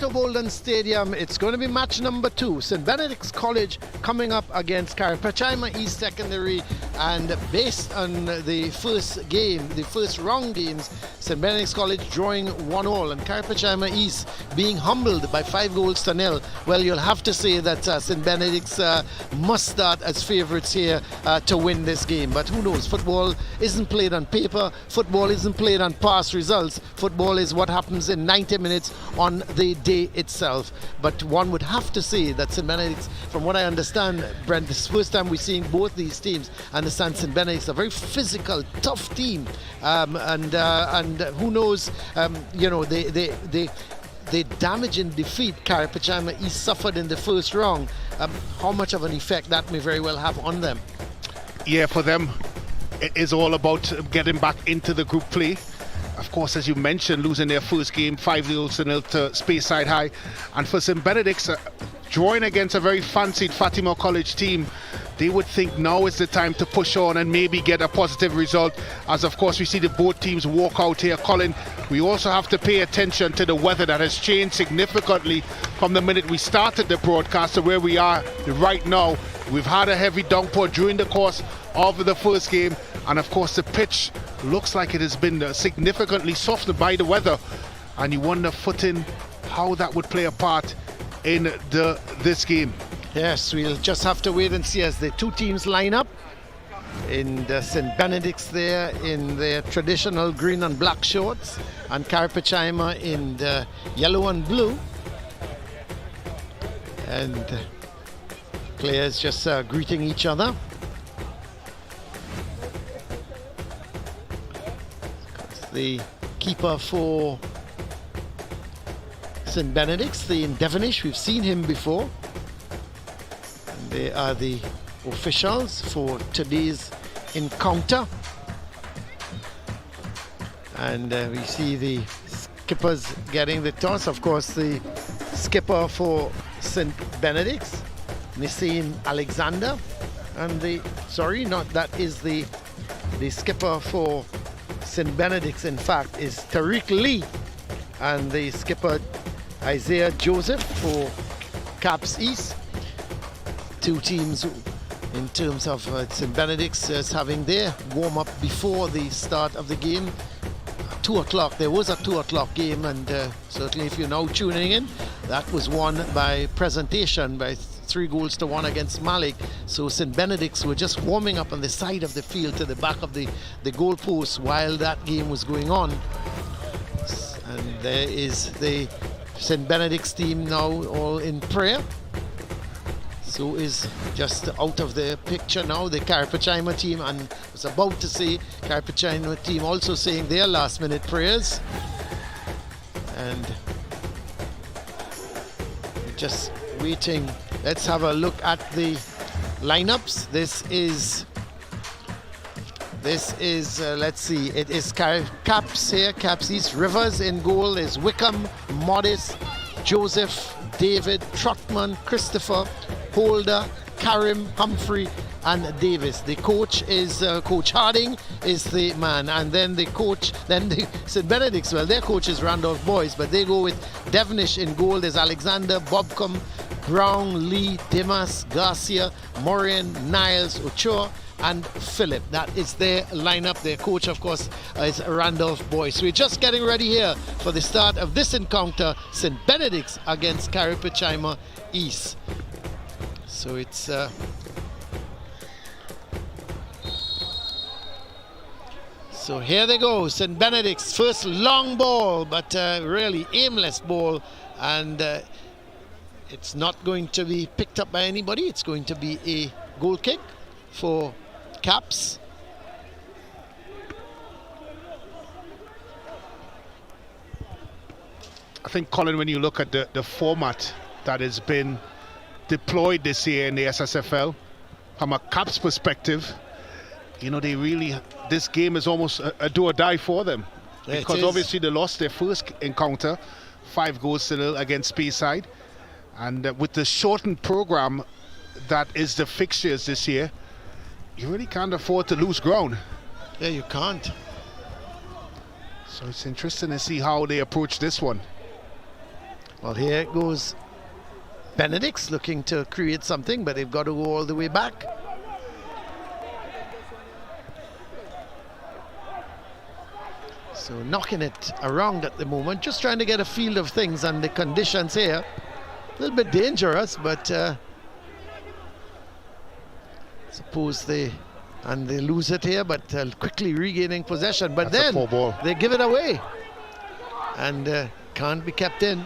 Otto Bolden Stadium. It's going to be match number 2. St. Benedict's College coming up against Carapichaima East Secondary, and based on the first game, the first round games, St. Benedict's College drawing 1-1 and Carapichaima East being humbled by 5-0. Well, you'll have to say that St. Benedict's must start as favourites here to win this game. But who knows? Football isn't played on paper. Football isn't played on past results. Football is what happens in 90 minutes on the day itself. But one would have to say that St. Benedict's, from what I understand, Brent, this is the first time we're seeing both these teams. I understand St. Benedict's a very physical, tough team, and who knows, the damage and defeat Carapichaima East suffered in the first round, how much of an effect that may very well have on them. Yeah, for them it is all about getting back into the group play. Of course, as you mentioned, losing their first game 5-0 to Speyside High, and for St. Benedict's drawing against a very fancied Fatima College team, they would think now is the time to push on and maybe get a positive result, as of course we see the both teams walk out here. Colin, we also have to pay attention to the weather that has changed significantly from the minute we started the broadcast to where we are right now. We've had a heavy downpour during the course of the first game, and of course the pitch looks like it has been significantly softened by the weather, and you wonder, footing, how that would play a part in this game. Yes, we'll just have to wait and see as the two teams line up. In the St. Benedict's there in their traditional green and black shorts, and Carapichaima in the yellow and blue, and players just greeting each other. The keeper for St. Benedict's, the Devonish, we've seen him before. And they are the officials for today's encounter. And we see the skippers getting the toss. Of course, the skipper for St. Benedict's, Nissim Alexander, and that is the skipper for St. Benedict's, in fact, is Tariq Lee, and the skipper Isaiah Joseph for Caps East. Two teams in terms of St. Benedict's is having their warm-up before the start of the game. 2 o'clock, there was a 2 o'clock game, and certainly if you're now tuning in, that was won by presentation by 3-1 against Malik. So St. Benedict's were just warming up on the side of the field to the back of the goal post while that game was going on. And there is the St. Benedict's team now all in prayer. So is just out of the picture now the Carapichaima team, and I was about to say Carapichaima team also saying their last minute prayers. And just waiting. Let's have a look at the lineups. This is let's see, it is Caps here, Caps East. Rivers in goal is Wickham, Modest, Joseph, David, Trotman, Christopher, Holder, Karim, Humphrey and Davis. The coach is Coach Harding is the man, and then the St. Benedict's, well, their coach is Randolph Boyce, but they go with Devonish in goal. There's Alexander, Bobcom, Brown, Lee, Dimas, Garcia, Morin, Niles, Ochoa and Philip. That is their lineup. Their coach, of course, is Randolph Boyce. We're just getting ready here for the start of this encounter, St. Benedict's against Carapichaima East. So it's so here they go, St. Benedict's first long ball, but really aimless ball, and it's not going to be picked up by anybody. It's going to be a goal kick for Caps. I think, Colin, when you look at the format that has been deployed this year in the SSFL, from a Caps perspective, you know, this game is almost a do or die for them. Because obviously they lost their first encounter 5-0 against Speyside, and with the shortened program that is the fixtures this year, you really can't afford to lose ground. Yeah, you can't. So it's interesting to see how they approach this one. Well, here goes Benedict's looking to create something, but they've got to go all the way back. So knocking it around at the moment, just trying to get a feel of things and the conditions here. A little bit dangerous, but suppose they lose it here, but quickly regaining possession. But That's then they give it away and can't be kept in.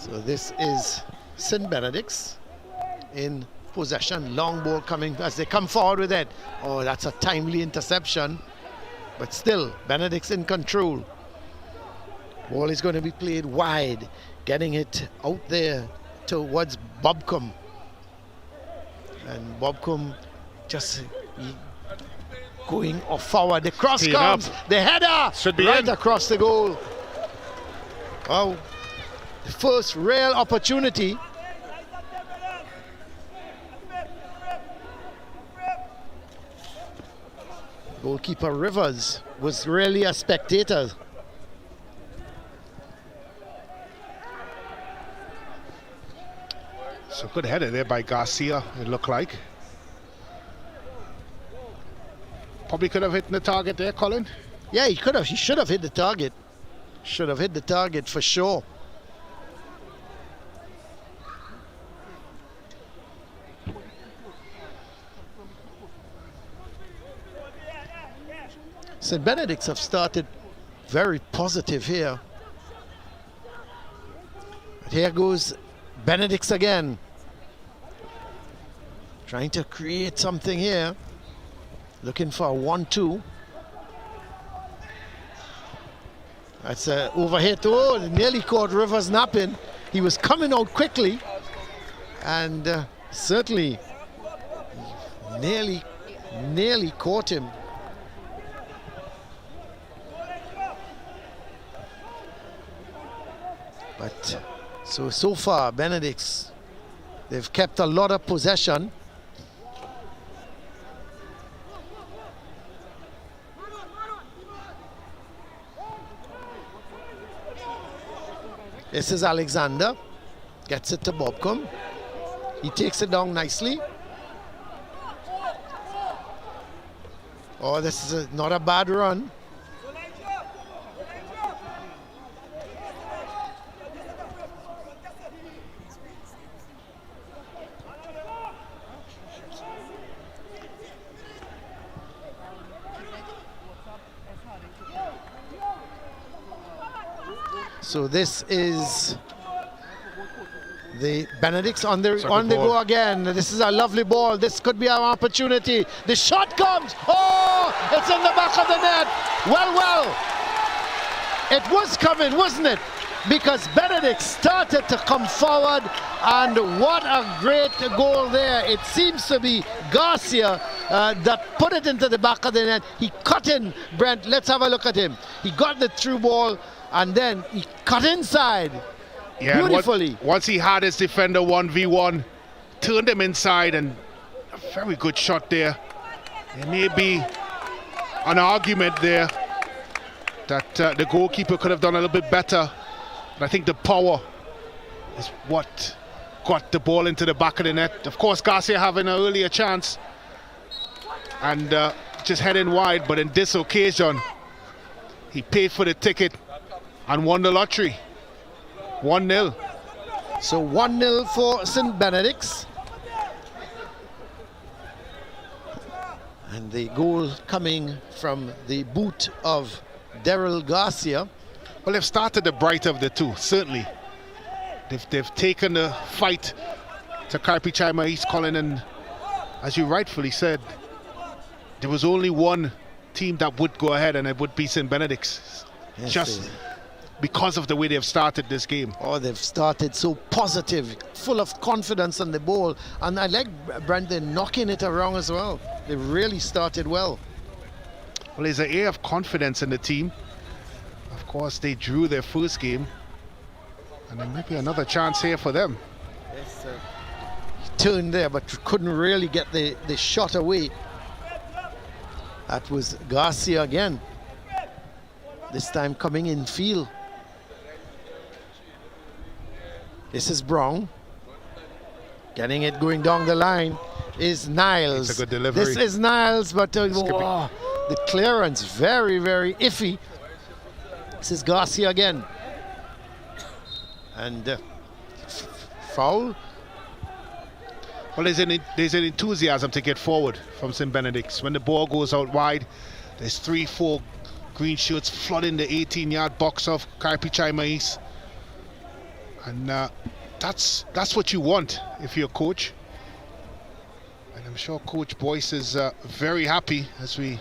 So this is Saint Benedict's in possession. Long ball coming as they come forward with it. Oh, that's a timely interception. But still, Benedict's in control. Ball is going to be played wide, getting it out there towards Bobcombe. And Bobcombe just going forward. The cross comes, the header should be right in. Across the goal. Oh. First real opportunity. Goalkeeper Rivers was really a spectator. So good header there by Garcia, it looked like. Probably could have hit the target there, Colin. Yeah, he could have. He should have hit the target. Should have hit the target for sure. St. Benedict's have started very positive here. But here goes Benedict's again. Trying to create something here. Looking for a 1-2. That's an overhit. Oh, nearly caught Rivers napping. He was coming out quickly. And certainly nearly caught him. But so far, Benedict's, they've kept a lot of possession. This is Alexander, gets it to Bobcombe. He takes it down nicely. Oh, this is not a bad run. So this is the Benedict's on the go again. This is a lovely ball. This could be our opportunity. The shot comes. Oh, it's in the back of the net. Well, it was coming, wasn't it? Because Benedict started to come forward, and what a great goal there. It seems to be Garcia that put it into the back of the net. He cut in, Brent. Let's have a look at him. He got the through ball, and then he cut inside beautifully. Once he had his defender 1v1, turned him inside, and a very good shot there. There may be an argument there that the goalkeeper could have done a little bit better. But I think the power is what got the ball into the back of the net. Of course, Garcia having an earlier chance and just heading wide, but in this occasion, he paid for the ticket and won the lottery. 1-0. So 1-0 for St. Benedict's. And the goal coming from the boot of Daryl Garcia. Well, they've started the brighter of the two, certainly. They've taken the fight to Carapichaima, East Colin, and as you rightfully said, there was only one team that would go ahead, and it would be St. Benedict's. Yes, just because of the way they've started this game. Oh, they've started so positive, full of confidence on the ball. And I like Brandon knocking it around as well. They really started well. Well, there's an air of confidence in the team. Of course, they drew their first game, and there might be another chance here for them. Yes, he turned there, but couldn't really get the shot away. That was Garcia again. This time coming in field. This is Brown. Getting it going down the line is Niles. It's a good delivery. This is Niles, but the clearance very, very iffy. This is Garcia again. And foul. Well, there's an enthusiasm to get forward from Saint Benedict. When the ball goes out wide, there's 3-4 green shirts flooding the 18-yard box of Carapichaima East. And that's what you want if you're a coach. And I'm sure Coach Boyce is very happy as we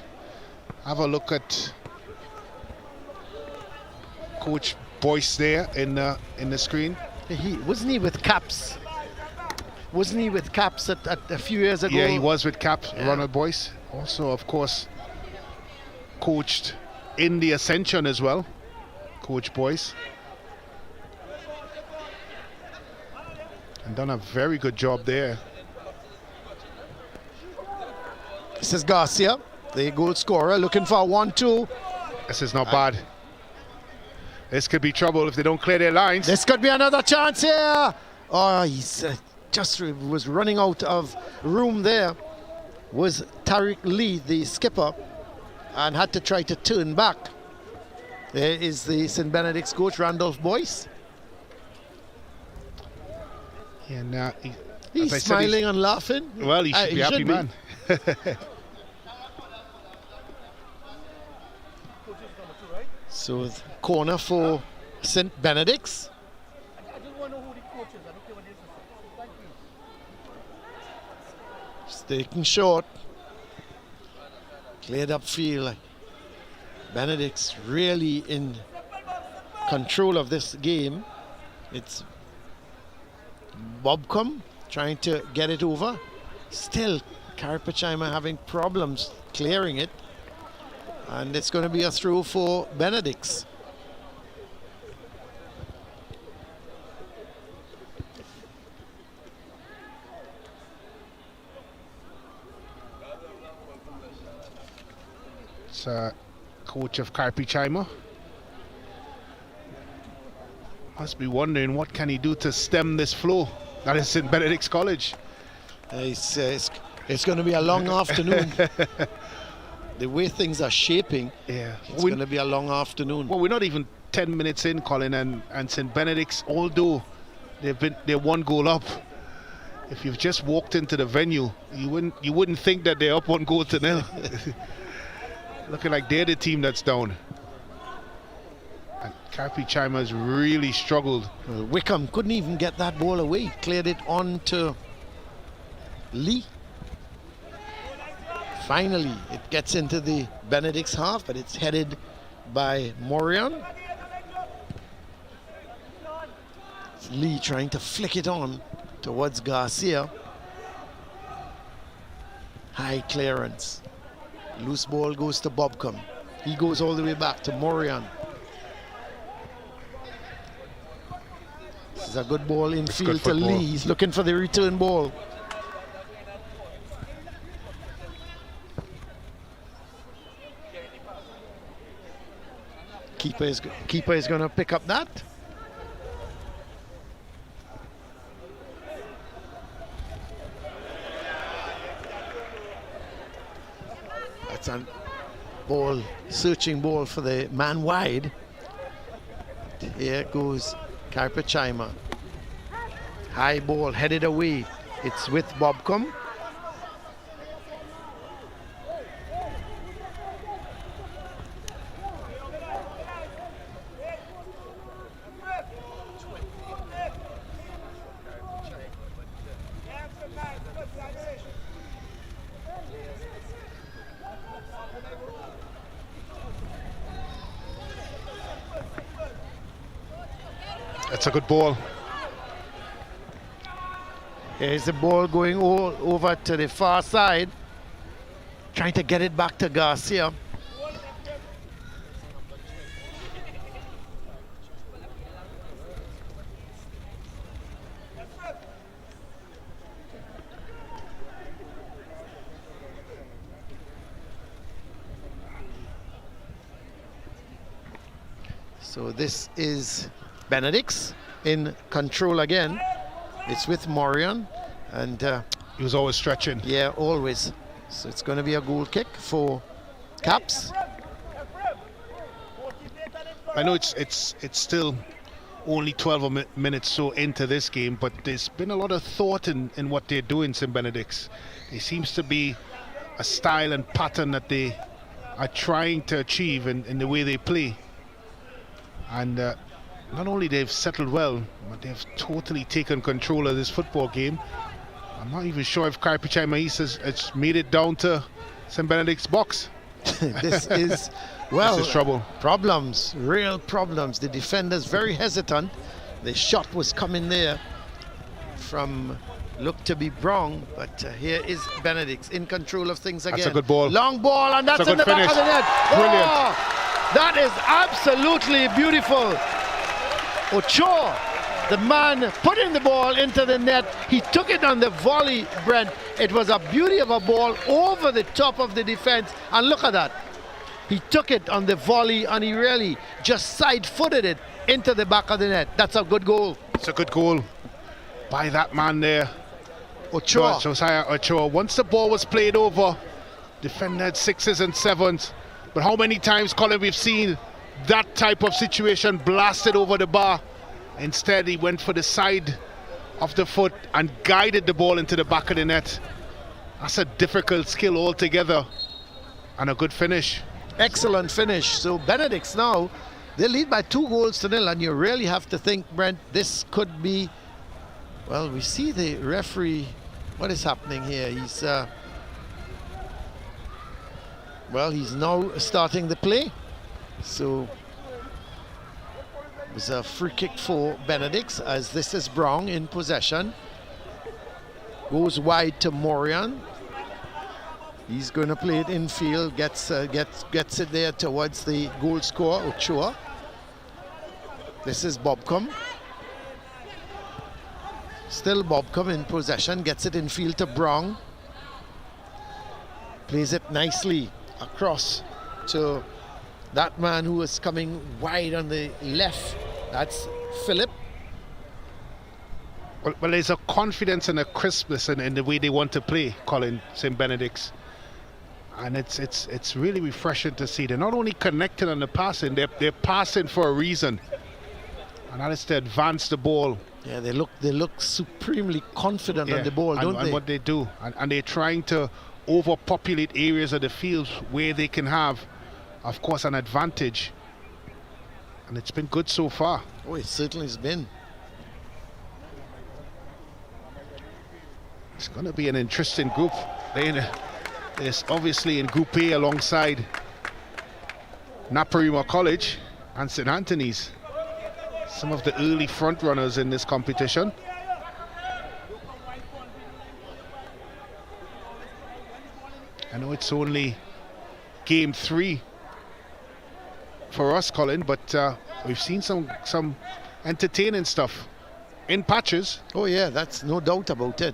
have a look at Coach Boyce there in the screen. Wasn't he with Caps? Wasn't he with Caps at a few years ago? Yeah, he was with Caps, yeah. Ronald Boyce. Also, of course, coached in the Ascension as well, Coach Boyce. And done a very good job there. This is Garcia, the goal scorer, looking for a 1-2. This is not bad. This could be trouble if they don't clear their lines. This could be another chance here. Oh, he's just was running out of room there. Was Tariq Lee, the skipper, and had to try to turn back. There is the St. Benedict's coach, Randolph Boyce. And he's smiling and laughing. Well, he should be happy, man. So corner for St. Benedict's. Just taking short. Cleared up field. Benedict's really in control of this game. It's Bobcom trying to get it over. Still, Carapichaima having problems clearing it. And it's going to be a throw for Benedict's. It's coach of Carapichaima. Must be wondering what can he do to stem this flow. That is St. Benedict's College. It's going to be a long afternoon. The way things are shaping, it's going to be a long afternoon. Well, we're not even 10 minutes in, Colin, and St. Benedict's, although they're one goal up, if you've just walked into the venue, you wouldn't think that they're up 1-0. Looking like they're the team that's down. And Carapichaima has really struggled. Well, Wickham couldn't even get that ball away. Cleared it on to Lee. Finally, it gets into the Benedict's half, but it's headed by Morion. It's Lee trying to flick it on towards Garcia. High clearance. Loose ball goes to Bobcom. He goes all the way back to Morion. This is a good ball in field to Lee. He's looking for the return ball. Keeper is going to pick up that. That's a ball, searching ball for the man wide. Here goes Carapichaima. High ball headed away. It's with Bobcom. That's a good ball. Here's the ball going over to the far side. Trying to get it back to Garcia. So this is Benedict's in control again. It's with Morion, and he was always stretching. Yeah, always. So it's going to be a goal kick for Caps. I know it's still only 12 minutes so into this game, but there's been a lot of thought in what they're doing, Saint Benedict's. There seems to be a style and pattern that they are trying to achieve in the way they play. And not only they've settled well, but they've totally taken control of this football game. I'm not even sure if Carapichaima has made it down to Saint Benedict's box. This is, well, this is trouble. Problems, real problems. The defender's very hesitant. The shot was coming there from, looked to be Brown, but here is Benedict's in control of things again. That's a good ball. Long ball, and that's in the back of the net. Brilliant. Oh, that is absolutely beautiful. Ochoa, the man putting the ball into the net. He took it on the volley, Brent. It was a beauty of a ball over the top of the defense. And look at that. He took it on the volley and he really just side-footed it into the back of the net. That's a good goal. It's a good goal by that man there. Ochoa. Josiah Ochoa. Once the ball was played over, defender had 6s and 7s. But how many times, Colin, we've seen that type of situation blasted over the bar? Instead, he went for the side of the foot and guided the ball into the back of the net. That's a difficult skill altogether, and a good finish. Excellent finish. So Benedict's now, they lead by 2-0, and you really have to think, Brent, this could be, well, we see the referee. What is happening here? He's well, he's now starting the play. So it was a free kick for Benedict's, as this is Brown in possession. Goes wide to Morion. He's going to play it infield, gets it there towards the goal scorer, Ochoa. This is Bobcom. Still Bobcom in possession, gets it infield to Brown. Plays it nicely across to that man who is coming wide on the left. That's Philip. Well, there's a confidence and a crispness in the way they want to play, Colin, St. Benedict's. And it's really refreshing to see. They're not only connecting on the passing, they're passing for a reason. And that is to advance the ball. Yeah, they look supremely confident on the ball, don't they? And what they do. And they're trying to overpopulate areas of the field where they can have, of course, an advantage. And it's been good so far. Oh, it certainly has been. It's going to be an interesting group. There's obviously in Group A alongside Naparima College and St. Anthony's, some of the early front runners in this competition. I know it's only game 3 for us, Colin, but we've seen some entertaining stuff in patches. Oh yeah, that's no doubt about it.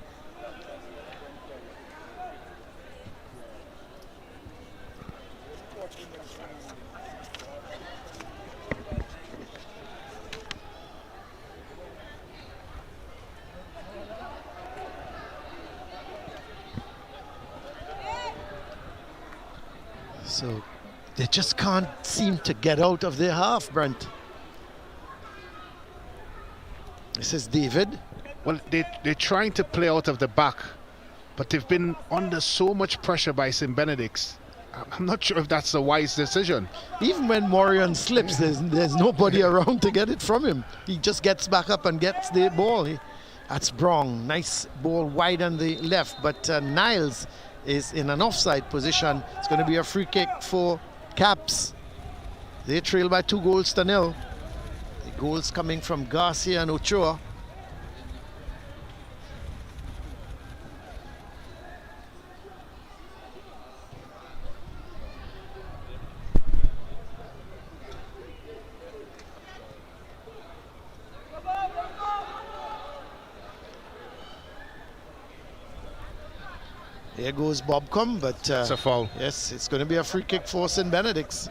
So they just can't seem to get out of their half, Brent. This is David. Well, they're trying to play out of the back, but they've been under so much pressure by St. Benedict's. I'm not sure if that's a wise decision. Even when Morion slips, there's nobody around to get it from him. He just gets back up and gets the ball. That's Brown. Nice ball wide on the left, but Niles is in an offside position. It's going to be a free kick for Caps. They trail by 2-0. The goals coming from Garcia and Ochoa. There goes Bobcom, but it's a foul. Yes, it's going to be a free kick for St. Benedict's.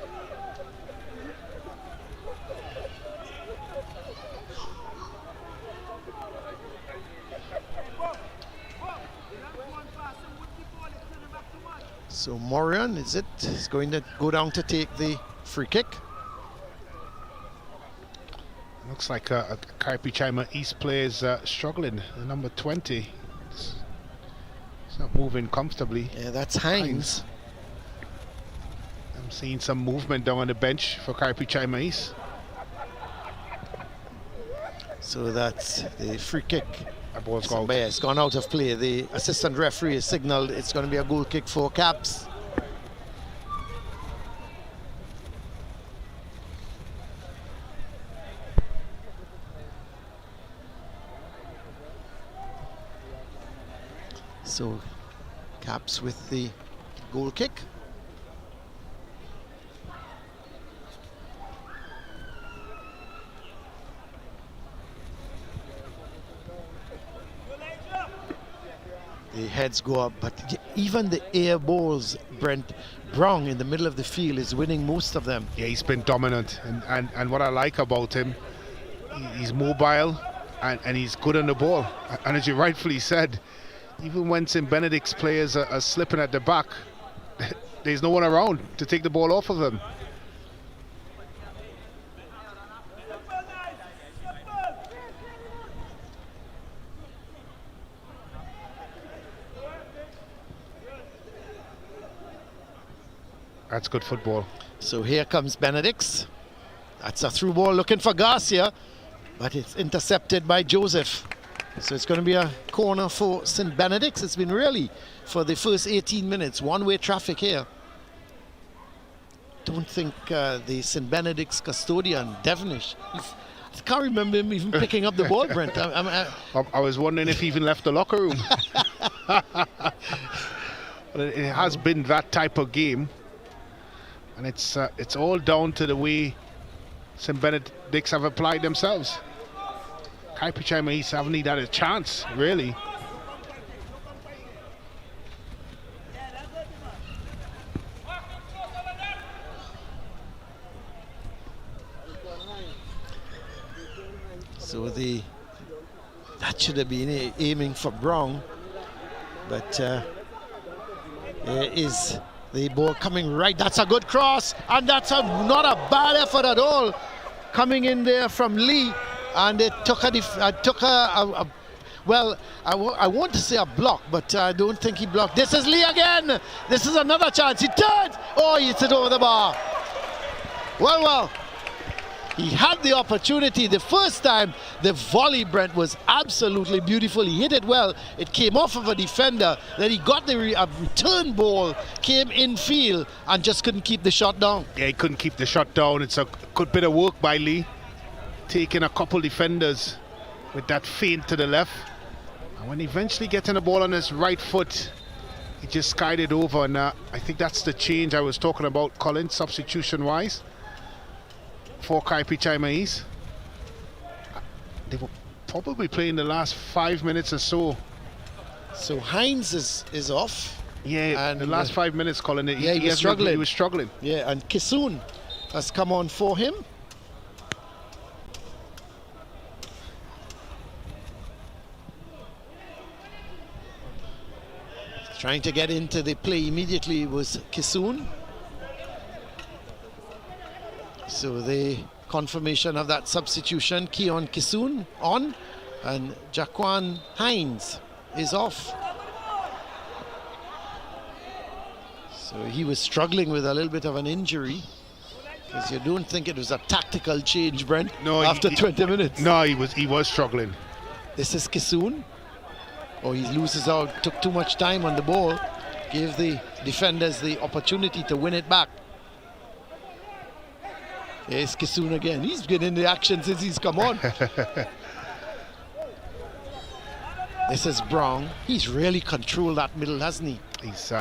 So Morion, is going to go down to take the free kick. Looks like Carapichaima East players struggling. The number 20. It's not moving comfortably. Yeah, that's Hines. I'm seeing some movement down on the bench for Carapichaima East. So that's the free kick. That ball's gone. Yeah, it's gone out of play. The assistant referee has signaled it's going to be a goal kick for Caps. So Caps with the goal kick. The heads go up, but even the air balls, Brent Brown in the middle of the field is winning most of them. Yeah, he's been dominant, and what I like about him, he's mobile and he's good on the ball. And as you rightfully said, even when Saint Benedict's players are slipping at the back, there's no one around to take the ball off of them. That's good football. So here comes Benedict's. That's a through ball looking for Garcia, but it's intercepted by Joseph. So it's going to be a corner for St. Benedict's. It's been really, for the first 18 minutes, one-way traffic here. Don't think the St. Benedict's custodian, Devonish, I can't remember him even picking up the ball, Brent. I was wondering if he even left the locker room. But it has been that type of game. And it's all down to the way St. Benedict's have applied themselves. Carapichaima East haven't even had a chance, really. So that should have been aiming for Brown, but there is the ball coming right. That's a good cross, and that's not a bad effort at all, coming in there from Lee, and it took well, I want to say a block, but I don't think he blocked. This is Lee again. This is another chance. He turns. Oh, he hits it over the bar. Well. He had the opportunity the first time. The volley, Brent, was absolutely beautiful. He hit it well. It came off of a defender. Then he got the return ball, came in field, and just couldn't keep the shot down. Yeah, he couldn't keep the shot down. It's a good bit of work by Lee, taking a couple defenders with that feint to the left. And when he eventually getting the ball on his right foot, he just skied it over. And I think that's the change I was talking about, Colin, substitution-wise, for Carapichaima East. They were probably playing the last 5 minutes or so. So Hines is off. Yeah, and the last 5 minutes, Colin. Yeah, he was struggling. He was struggling. Yeah, and Kisoon has come on for him. Trying to get into the play immediately was Kisoon. So the confirmation of that substitution, Keon Kisoon on, and Jaquan Hines is off. So he was struggling with a little bit of an injury, because you don't think it was a tactical change, Brent, no, after 20 minutes. No, he was struggling. This is Kisoon. Oh, he loses out, took too much time on the ball, gave the defenders the opportunity to win it back. There's Kisoon again. He's been in the action since he's come on. This is Brown. He's really controlled that middle, hasn't he? He's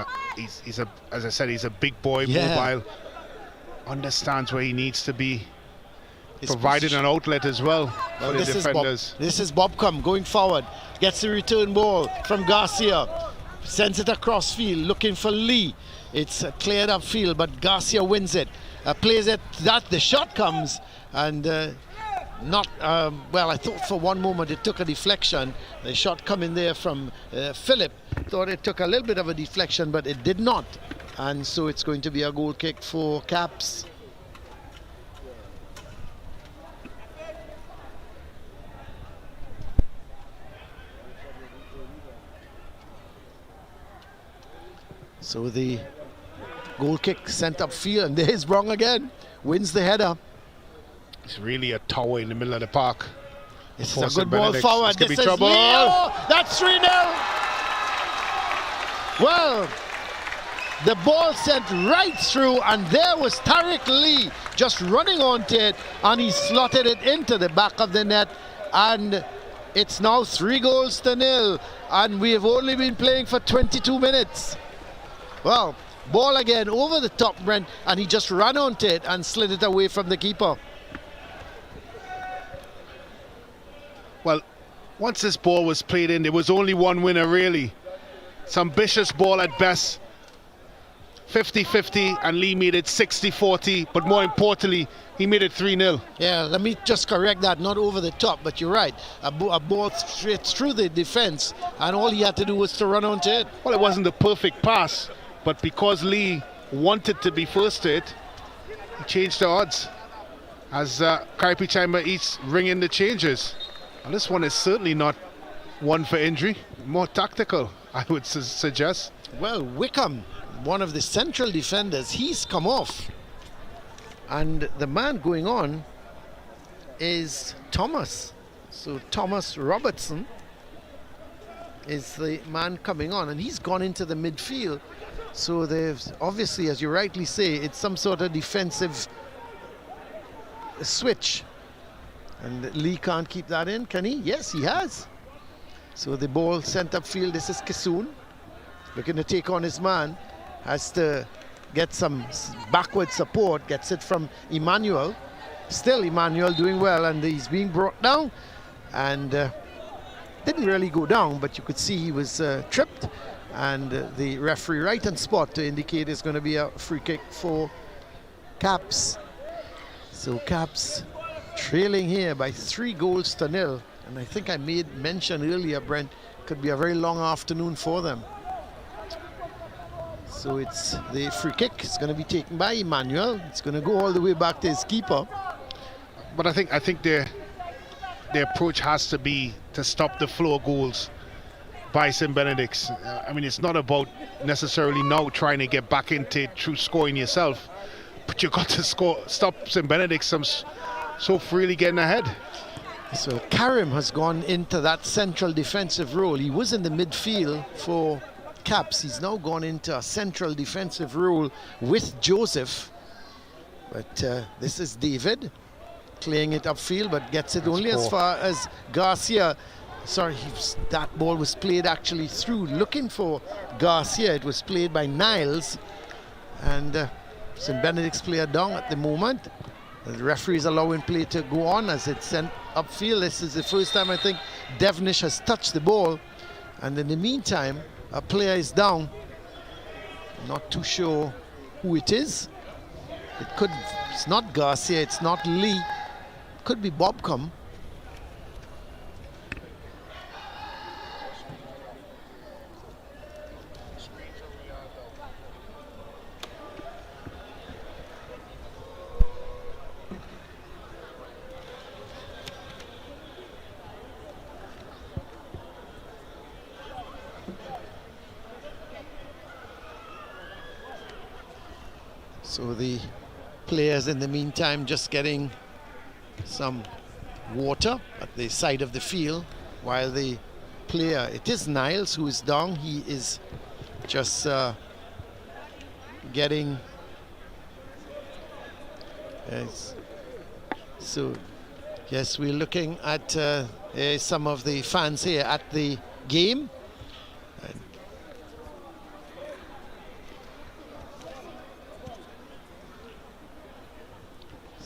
as I said, he's a big boy, yeah. Mobile. Understands where he needs to be. Providing an outlet as well for the defenders. This is Bobcom going forward. Gets the return ball from Garcia. Sends it across field, looking for Lee. It's cleared up field, but Garcia wins it. Plays it, the shot comes, and not, well, I thought for one moment it took a deflection. The shot coming there from Philip. Thought it took a little bit of a deflection, but it did not. and so it's going to be a goal kick for Caps. So the goal kick sent upfield, and there's Brown again, wins the header. It's really a tower in the middle of the park. This is a good ball forward. This is trouble. Leo. That's 3-0. Well, the ball sent right through, and there was Tariq Lee just running onto it, and he slotted it into the back of the net, and it's now 3-0, and we have only been playing for 22 minutes. Well, ball again over the top, Brent, and he just ran onto it and slid it away from the keeper. Well, once this ball was played in, there was only one winner, really. Some ambitious ball at best. 50-50, and Lee made it 60-40, but more importantly, he made it 3-0. Yeah, let me just correct that, not over the top, but you're right. A ball straight through the defense, and all he had to do was to run onto it. Well, it wasn't the perfect pass, but because Lee wanted to be first to it, he changed the odds. As Carapichaima each ring in the changes. And this one is certainly not one for injury, more tactical, I would suggest. Well, Wickham, one of the central defenders, he's come off. And the man going on is Thomas. So Thomas Robertson is the man coming on, and he's gone into the midfield. So there's obviously, as you rightly say, it's some sort of defensive switch. And Lee can't keep that in, can he? Yes, he has. So the ball sent upfield. This is Kissoon looking to take on his man. Has to get some backward support. Gets it from Emmanuel. Still Emmanuel doing well, and he's being brought down. And didn't really go down, but you could see he was tripped. And the referee right on spot to indicate it's going to be a free kick for Caps. So Caps trailing here by 3-0. And I think I made mention earlier, Brent, could be a very long afternoon for them. So it's the free kick. It's going to be taken by Emmanuel. It's going to go all the way back to his keeper. But I think their approach has to be to stop the flow of goals by Saint Benedict. I mean, it's not about necessarily now trying to get back into it through scoring yourself, but you've got to stop Saint Benedict so freely getting ahead. So Karim has gone into that central defensive role. He was in the midfield for Caps. He's now gone into a central defensive role with Joseph. But this is David playing it upfield, but gets it only as far as Garcia. Sorry, that ball was played actually through, looking for Garcia. It was played by Niles, and St. Benedict's player down at the moment. The referee is allowing play to go on as it's sent upfield. This is the first time I think Devonish has touched the ball, and in the meantime a player is down. Not too sure who it is. It's not Garcia, it's not Lee, could be Bobcom. So the players in the meantime just getting some water at the side of the field, while the player, it is Niles who is down. He is just getting so yes, we're looking at some of the fans here at the game.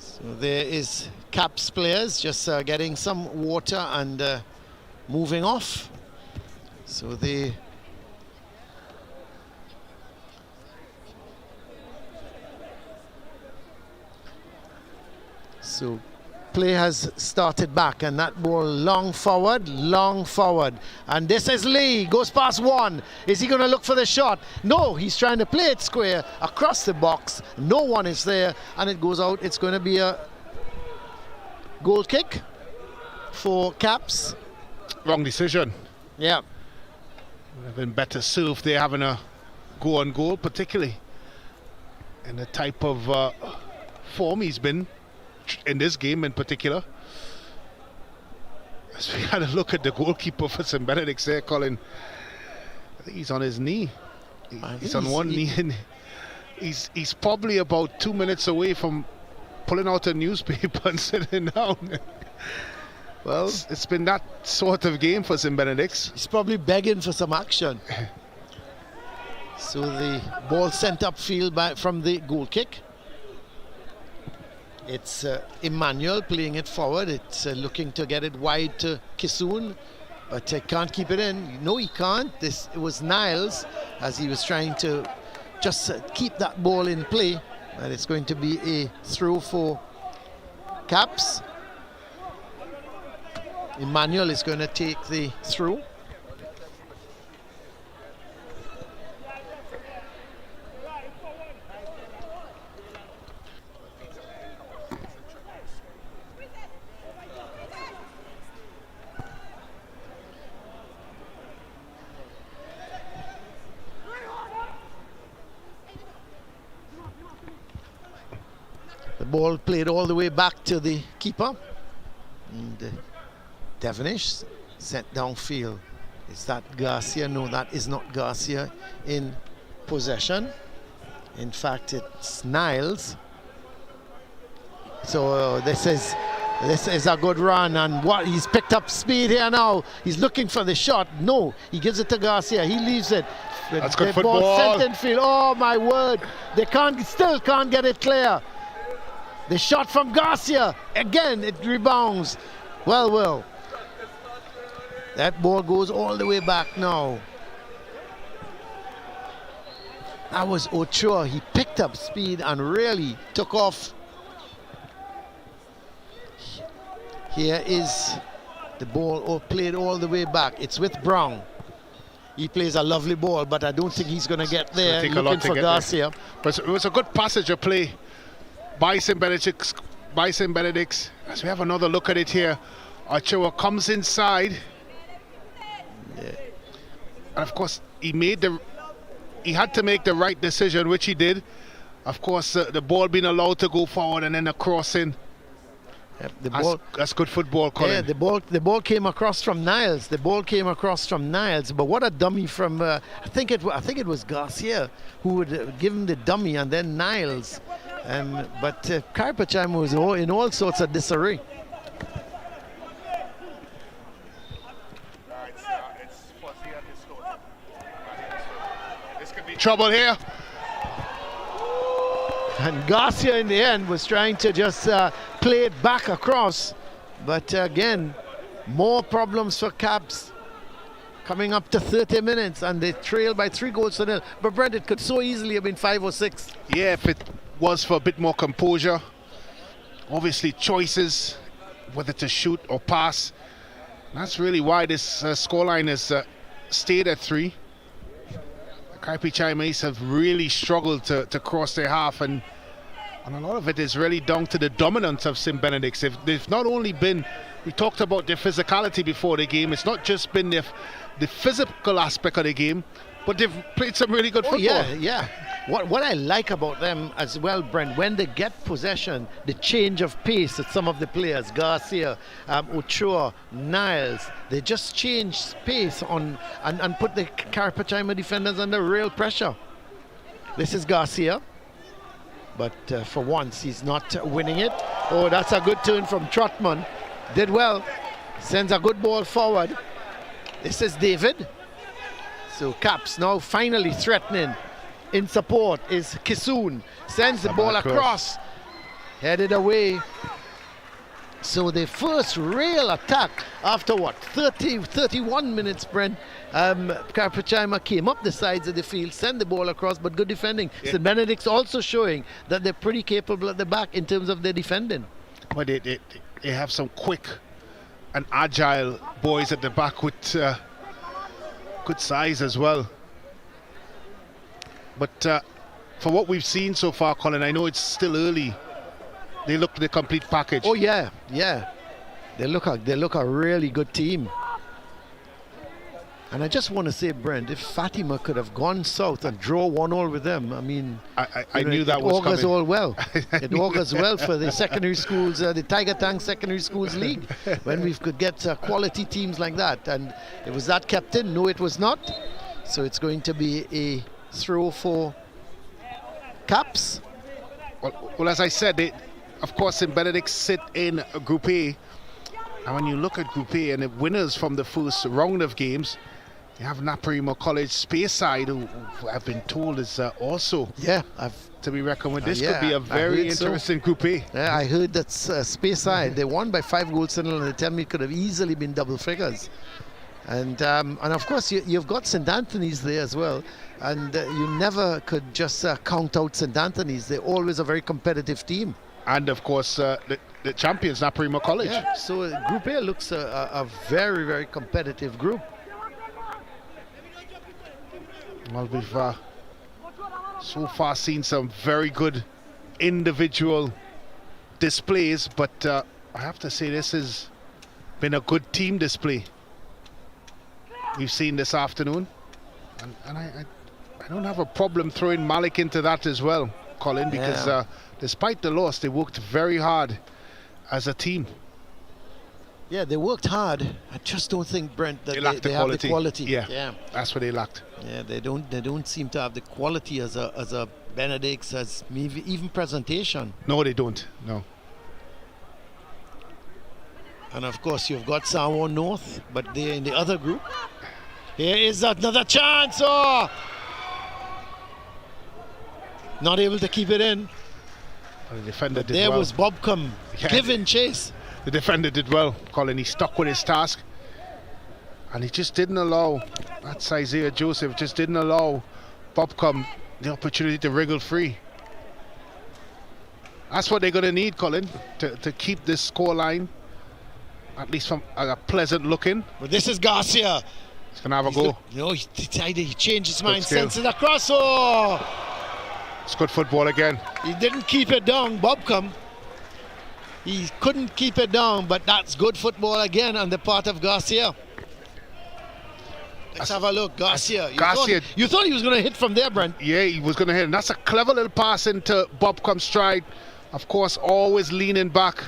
So there is Caps players just getting some water and moving off. So play has started back, and that ball long forward, and this is Lee, goes past one. Is he going to look for the shot? No, he's trying to play it square across the box. No one is there, and it goes out. It's going to be a goal kick for Caps. Wrong decision. Yeah. Would have been better served there, having a go on goal, particularly in the type of form he's been in this game in particular. As we had a look at the goalkeeper for Saint Benedict there, Colin, I think he's on his knee. He's on one knee, and he's probably about 2 minutes away from pulling out a newspaper and sitting down. Well, it's been that sort of game for Saint Benedict. He's probably begging for some action. So the ball sent upfield from the goal kick. It's Emmanuel playing it forward. It's looking to get it wide to Kisoon, but can't keep it in. No, he can't. It was Niles, as he was trying to just keep that ball in play. And it's going to be a throw for Caps. Emmanuel is going to take the throw. The ball played all the way back to the keeper. And Devonish sent downfield. Is that Garcia? No, that is not Garcia in possession. In fact, it's Niles. So this is a good run, and what he's picked up speed here now. He's looking for the shot. No, he gives it to Garcia. He leaves it. That's good football. Ball sent in field. Oh my word! They still can't get it clear. The shot from Garcia again. It rebounds. Well. That ball goes all the way back now. That was Ochoa. He picked up speed and really took off. Here is the ball played all the way back. It's with Brown. He plays a lovely ball, but I don't think he's going to get there. Looking for Garcia. But it was a good passage of play by Saint Benedict. As we have another look at it here, Ochoa comes inside. Yeah. And of course, he had to make the right decision, which he did. Of course, the ball being allowed to go forward and then a crossing. Yep, that's good football, Colin. Yeah, the ball came across from Niles. But what a dummy from I think it was Garcia who would give him the dummy, and then Niles. But Carapichaima was in all sorts of disarray. Trouble here. And Garcia in the end was trying to just play it back across. But again, more problems for Caps. Coming up to 30 minutes, and they trail by 3-0. But Brent, it could so easily have been 5 or 6. Yeah, if it was for a bit more composure. Obviously choices, whether to shoot or pass. That's really why this scoreline has stayed at 3. Carapichaima have really struggled to cross their half, and a lot of it is really down to the dominance of Saint Benedict. They've not only been, we talked about their physicality before the game, it's not just been the physical aspect of the game, but they've played some really good football. Yeah. What I like about them as well, Brent, when they get possession, the change of pace at some of the players, Garcia, Ochoa, Niles, they just change pace and put the Carapichaima defenders under real pressure. This is Garcia, but for once he's not winning it. Oh, that's a good turn from Trotman. Did well, sends a good ball forward. This is David. So Caps now finally threatening. In support is Kisoon, sends the ball across, headed away. So the first real attack after 31 minutes, Brent. Carapichaima came up the sides of the field, sent the ball across, but good defending. St. Benedict's also showing that they're pretty capable at the back in terms of their defending. But they have some quick and agile boys at the back with good size as well. But for what we've seen so far, Colin, I know it's still early. They look the complete package. Oh yeah, yeah. They look a really good team. And I just want to say, Brent, if Fatima could have gone south and draw 1-1 with them, I mean, I knew that was coming. It augurs all well. It augurs well for the secondary schools, the Tiger Tank Secondary Schools League, when we could get quality teams like that. And it was that captain. No, it was not. So it's going to be a throw for Caps. Well, as I said, of course, Saint Benedict sit in Group A. And when you look at Group A and the winners from the first round of games, you have Naparima College Speyside, who I've been told is also to be reckoned with. This could be a very interesting Group A. Yeah, I heard that Speyside, they won by 5 goals to 0, and they tell me it could have easily been double figures. And of course, you've got St. Anthony's there as well. And you never could just count out St. Anthony's. They're always a very competitive team. And of course, the champions, Naparima College. Yeah, so Group A looks a very, very competitive group. Well, we've so far seen some very good individual displays, but I have to say this has been a good team display we've seen this afternoon. And I don't have a problem throwing Malik into that as well, Colin, because despite the loss, they worked very hard as a team. Yeah, they worked hard. I just don't think, Brent, that they lacked they have the quality. Yeah, that's what they lacked. Yeah, they don't seem to have the quality as a Benedict's, as maybe even presentation. No, they don't. No. And of course, you've got Sawan North, but they're in the other group. Here is another chance. Oh! Not able to keep it in. The defender did there well. was Bobcom giving chase. The defender did well, Colin. He stuck with his task, and he just didn't allow, that's Isaiah Joseph, just didn't allow Bobcom the opportunity to wriggle free. That's what they're going to need, Colin, to keep this scoreline at least from a pleasant looking. But this is Garcia. He's going to have a go. He decided, he changed his mind, sends it across. Oh! It's good football again. He didn't keep it down, Bobcom. He couldn't keep it down, but that's good football again on the part of Garcia. Let's have a look. Garcia. You thought he was going to hit from there, Brent. Yeah, he was going to hit. And that's a clever little pass into Bobcom's stride. Of course, always leaning back.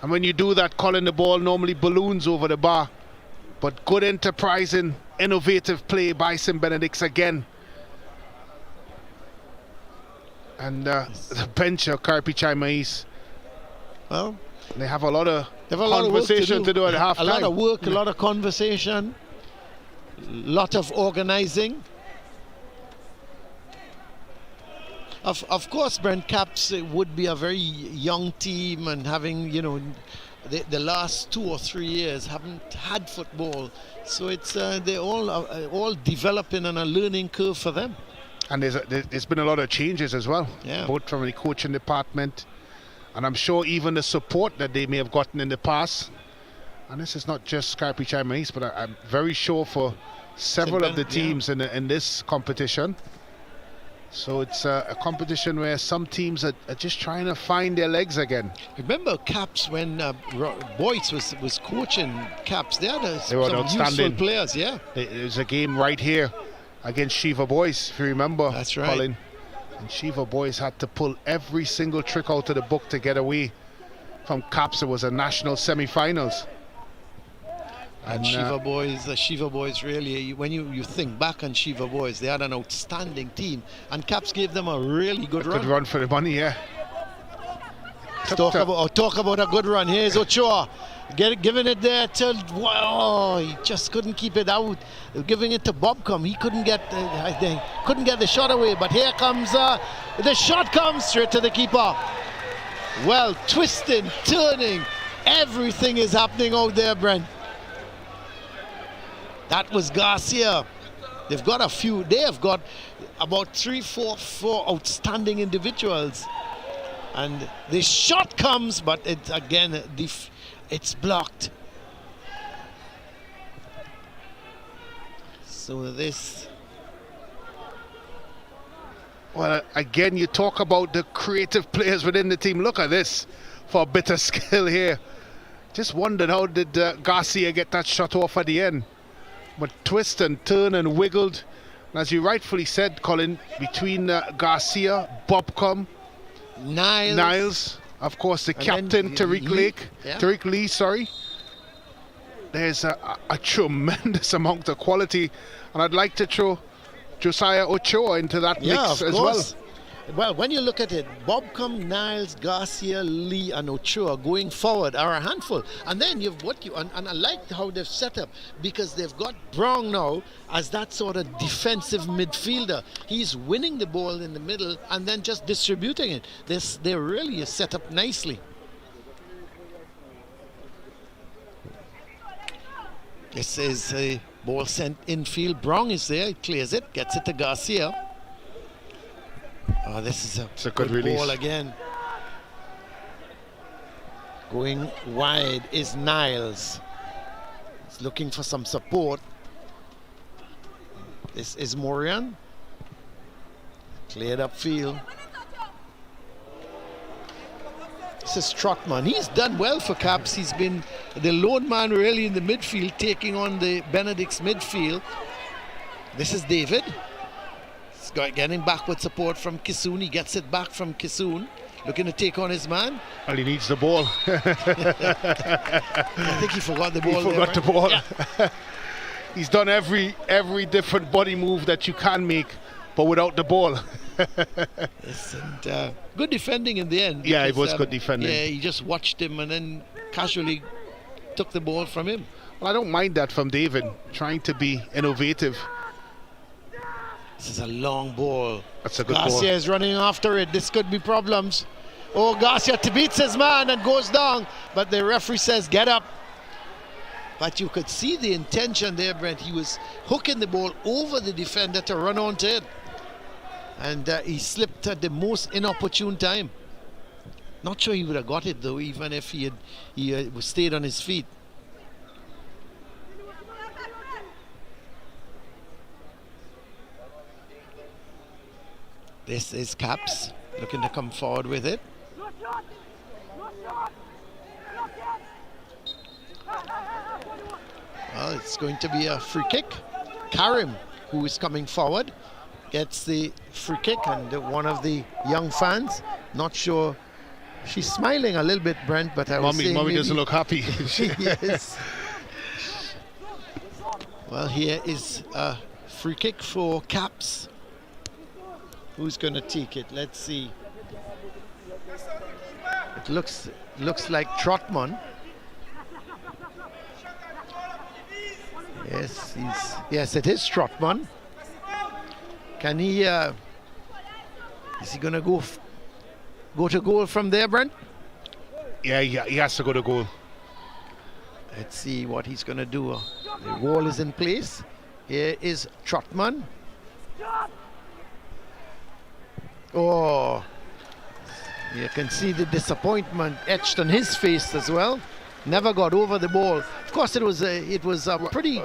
And when you do that, Colin, the ball normally balloons over the bar. But good enterprising, innovative play by Saint Benedict's again. And the bench of Carapichaima East. Well, they have a lot of conversation to do at half time. A lot of work, a lot of conversation, a lot of organizing. Of course, Brent, Caps would be a very young team, and having, the last 2 or 3 years haven't had football, so it's they're all developing on a learning curve for them. And there's been a lot of changes as well, both from the coaching department, and I'm sure even the support that they may have gotten in the past. And this is not just Carapichaima East, but I'm very sure for several of the teams in this competition. So it's a competition where some teams are just trying to find their legs again. Remember Caps when Boyce was coaching Caps? They had some outstanding useful players, yeah. There's a game right here against Shiva Boys, if you remember. That's right. Colin. And Shiva Boys had to pull every single trick out of the book to get away from Caps. It was a national semi-finals. And Shiva Boys really, when you think back on Shiva Boys, they had an outstanding team, and Caps gave them a really good run. Good run for the money, yeah. Talk about a good run. Here's Ochoa, giving it there to, wow, he just couldn't keep it out. Giving it to Bobcom, he couldn't get the shot away. But here comes the shot, comes straight to the keeper. Well, twisting, turning, everything is happening out there, Brent. That was Garcia. They have got about 3, 4 outstanding individuals. And the shot comes, but it again, it's blocked. So this... Well, again, you talk about the creative players within the team. Look at this for a bit of skill here. Just wondered how did Garcia get that shot off at the end. But twist and turn and wiggled. And as you rightfully said, Colin, between Garcia, Bobcom, Niles, of course the captain, Tariq Lee, sorry. There's a tremendous amount of quality. And I'd like to throw Josiah Ochoa into that mix as well. Well, when you look at it, Bobcom, Niles, Garcia, Lee, and Ochoa going forward are a handful. And then you've and I like how they've set up, because they've got Brown now as that sort of defensive midfielder. He's winning the ball in the middle and then just distributing it. They really are set up nicely. This is a ball sent infield. Brown is there, he clears it, gets it to Garcia. Oh, this is a good release. Ball again. Going wide is Niles. He's looking for some support. This is Morian. Cleared up field. This is Trotman. He's done well for Caps. He's been the lone man really in the midfield, taking on the Benedict's midfield. This is David. Getting back with support from Kisoon. He gets it back from Kisoon, looking to take on his man. Well, he needs the ball. I think he forgot the ball. He forgot the ball. Yeah. He's done every different body move that you can make, but without the ball. Yes, and good defending in the end. Yeah, it was good defending. Yeah, he just watched him and then casually took the ball from him. Well, I don't mind that from David, trying to be innovative. This is a long ball. That's a good ball. Garcia is running after it. This could be problems. Oh, Garcia beats his man and goes down, but the referee says get up. But you could see the intention there, Brent. He was hooking the ball over the defender to run onto it, and he slipped at the most inopportune time. Not sure he would have got it though, even if he stayed on his feet. This is Caps looking to come forward with it. Well, it's going to be a free kick. Karim, who is coming forward, gets the free kick, and one of the young fans, not sure, she's smiling a little bit, Brent, but I was saying Mommy doesn't look happy. Yes. Well, here is a free kick for Caps. Who's going to take it? Let's see. It looks like Trotman. Yes, it is Trotman. Can he? Is he going to go to goal from there, Brent? Yeah, he has to go to goal. Let's see what he's going to do. The wall is in place. Here is Trotman. Oh, you can see the disappointment etched on his face as well. Never got over the ball. Of course, it was a pretty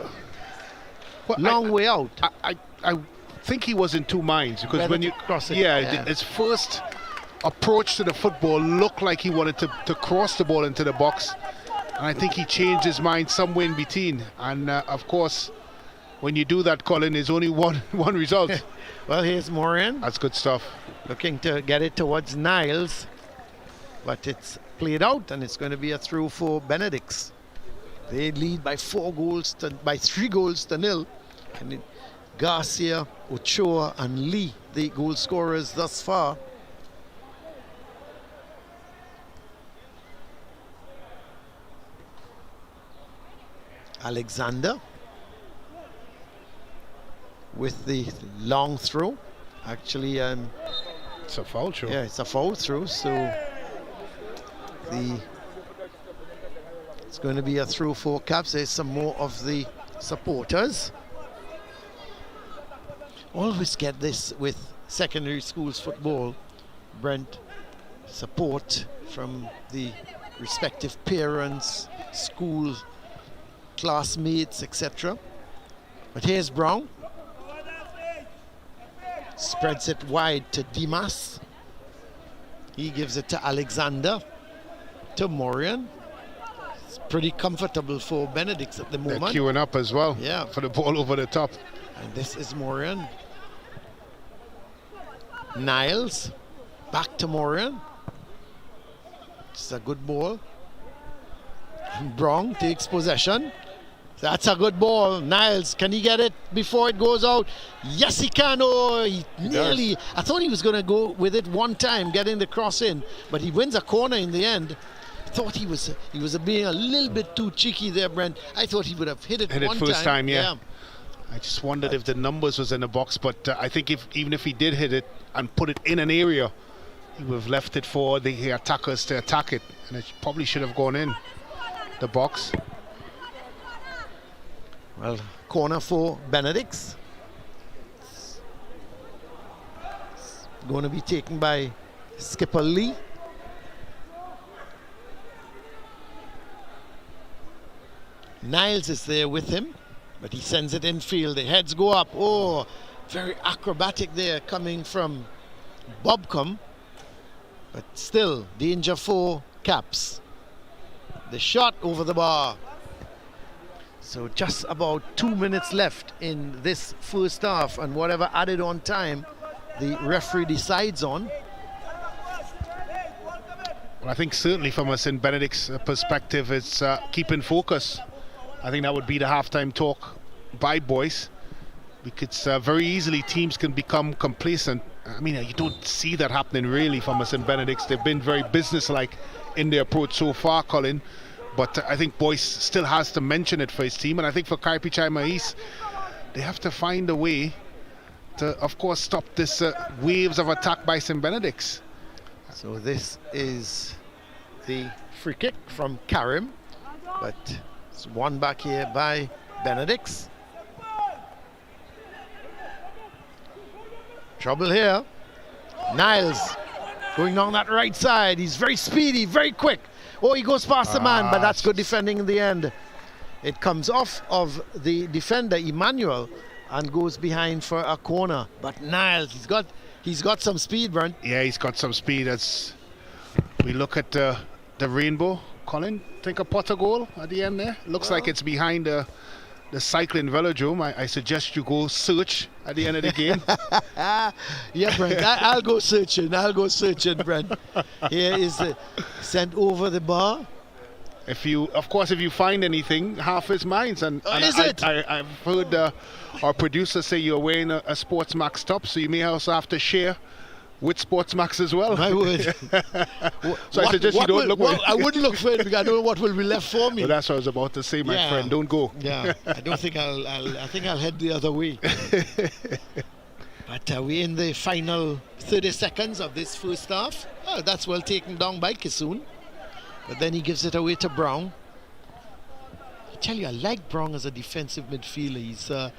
long way out. I think he was in two minds, because when you cross it, his first approach to the football looked like he wanted to cross the ball into the box, and I think he changed his mind somewhere in between. And of course, when you do that, Colin, there's only one result. Well, here's Moran. That's good stuff. Looking to get it towards Niles, but it's played out, and it's going to be a through for Benedicts. They lead by 3 goals to nil. And Garcia, Ochoa, and Lee, the goal scorers thus far. Alexander with the long throw. Actually, it's a foul throw. Yeah, it's a foul throw, so it's going to be a throw for Caps. There's some more of the supporters. Always get this with secondary schools football, Brent. support from the respective parents, school, classmates, etc. But here's Brown. Spreads it wide to Dimas. He gives it to Alexander, to Morian. It's pretty comfortable for Benedict at the moment. They're queuing up as well, yeah, for the ball over the top. And this is Morian. Niles, back to Morian. It's a good ball. Brown takes possession. That's a good ball. Niles, can he get it before it goes out? Yes, he can. Oh, he nearly. I thought he was going to go with it one time, getting the cross in, but he wins a corner in the end. I thought he was being a little bit too cheeky there, Brent. I thought he would have hit it one first time, yeah. Yeah. I just wondered if the numbers was in the box, but I think even if he did hit it and put it in an area, he would have left it for the attackers to attack it, and it probably should have gone in the box. Well, corner for Benedicts. Going to be taken by skipper Lee. Niles is there with him, but he sends it infield. The heads go up. Oh, very acrobatic there coming from Bobcom, but still danger for Caps. The shot over the bar. So just about 2 minutes left in this first half, and whatever added on time the referee decides on. Well, I think certainly from a Saint Benedict's perspective, it's keeping focus. I think that would be the halftime talk by Boyce, because very easily teams can become complacent. I mean, you don't see that happening really from a Saint Benedict's. They've been very businesslike in their approach so far, Colin. But I think Boyce still has to mention it for his team, and I think for Carapichaima East, they have to find a way to, of course, stop this waves of attack by Saint Benedict's. So this is the free kick from Karim, but it's won back here by Benedict's. Trouble here. Niles going down that right side. He's very speedy, very quick. Oh, he goes past the man, but that's good defending in the end. It comes off of the defender, Emmanuel, and goes behind for a corner. But Niles, he's got some speed, Brent. Yeah, he's got some speed. As we look at the rainbow, Colin, think a Potter goal at the end there. Looks like it's behind the cycling velodrome. I suggest you go search at the end of the game. Yeah, Brent, I'll go searching, Brent. Here is sent over the bar. If you find anything, half is mine. And is it? I've heard our producer say you're wearing a SportsMax top, so you may also have to share with SportsMax as well. My word. So I suggest you don't look. I wouldn't look for it because I don't know what will be left for me. Well, that's what I was about to say, my friend. Don't go. Yeah, I don't think I think I'll head the other way. But we're in the final 30 seconds of this first half. Oh, that's well taken down by Kisoon. But then he gives it away to Brown. I tell you, I like Brown as a defensive midfielder.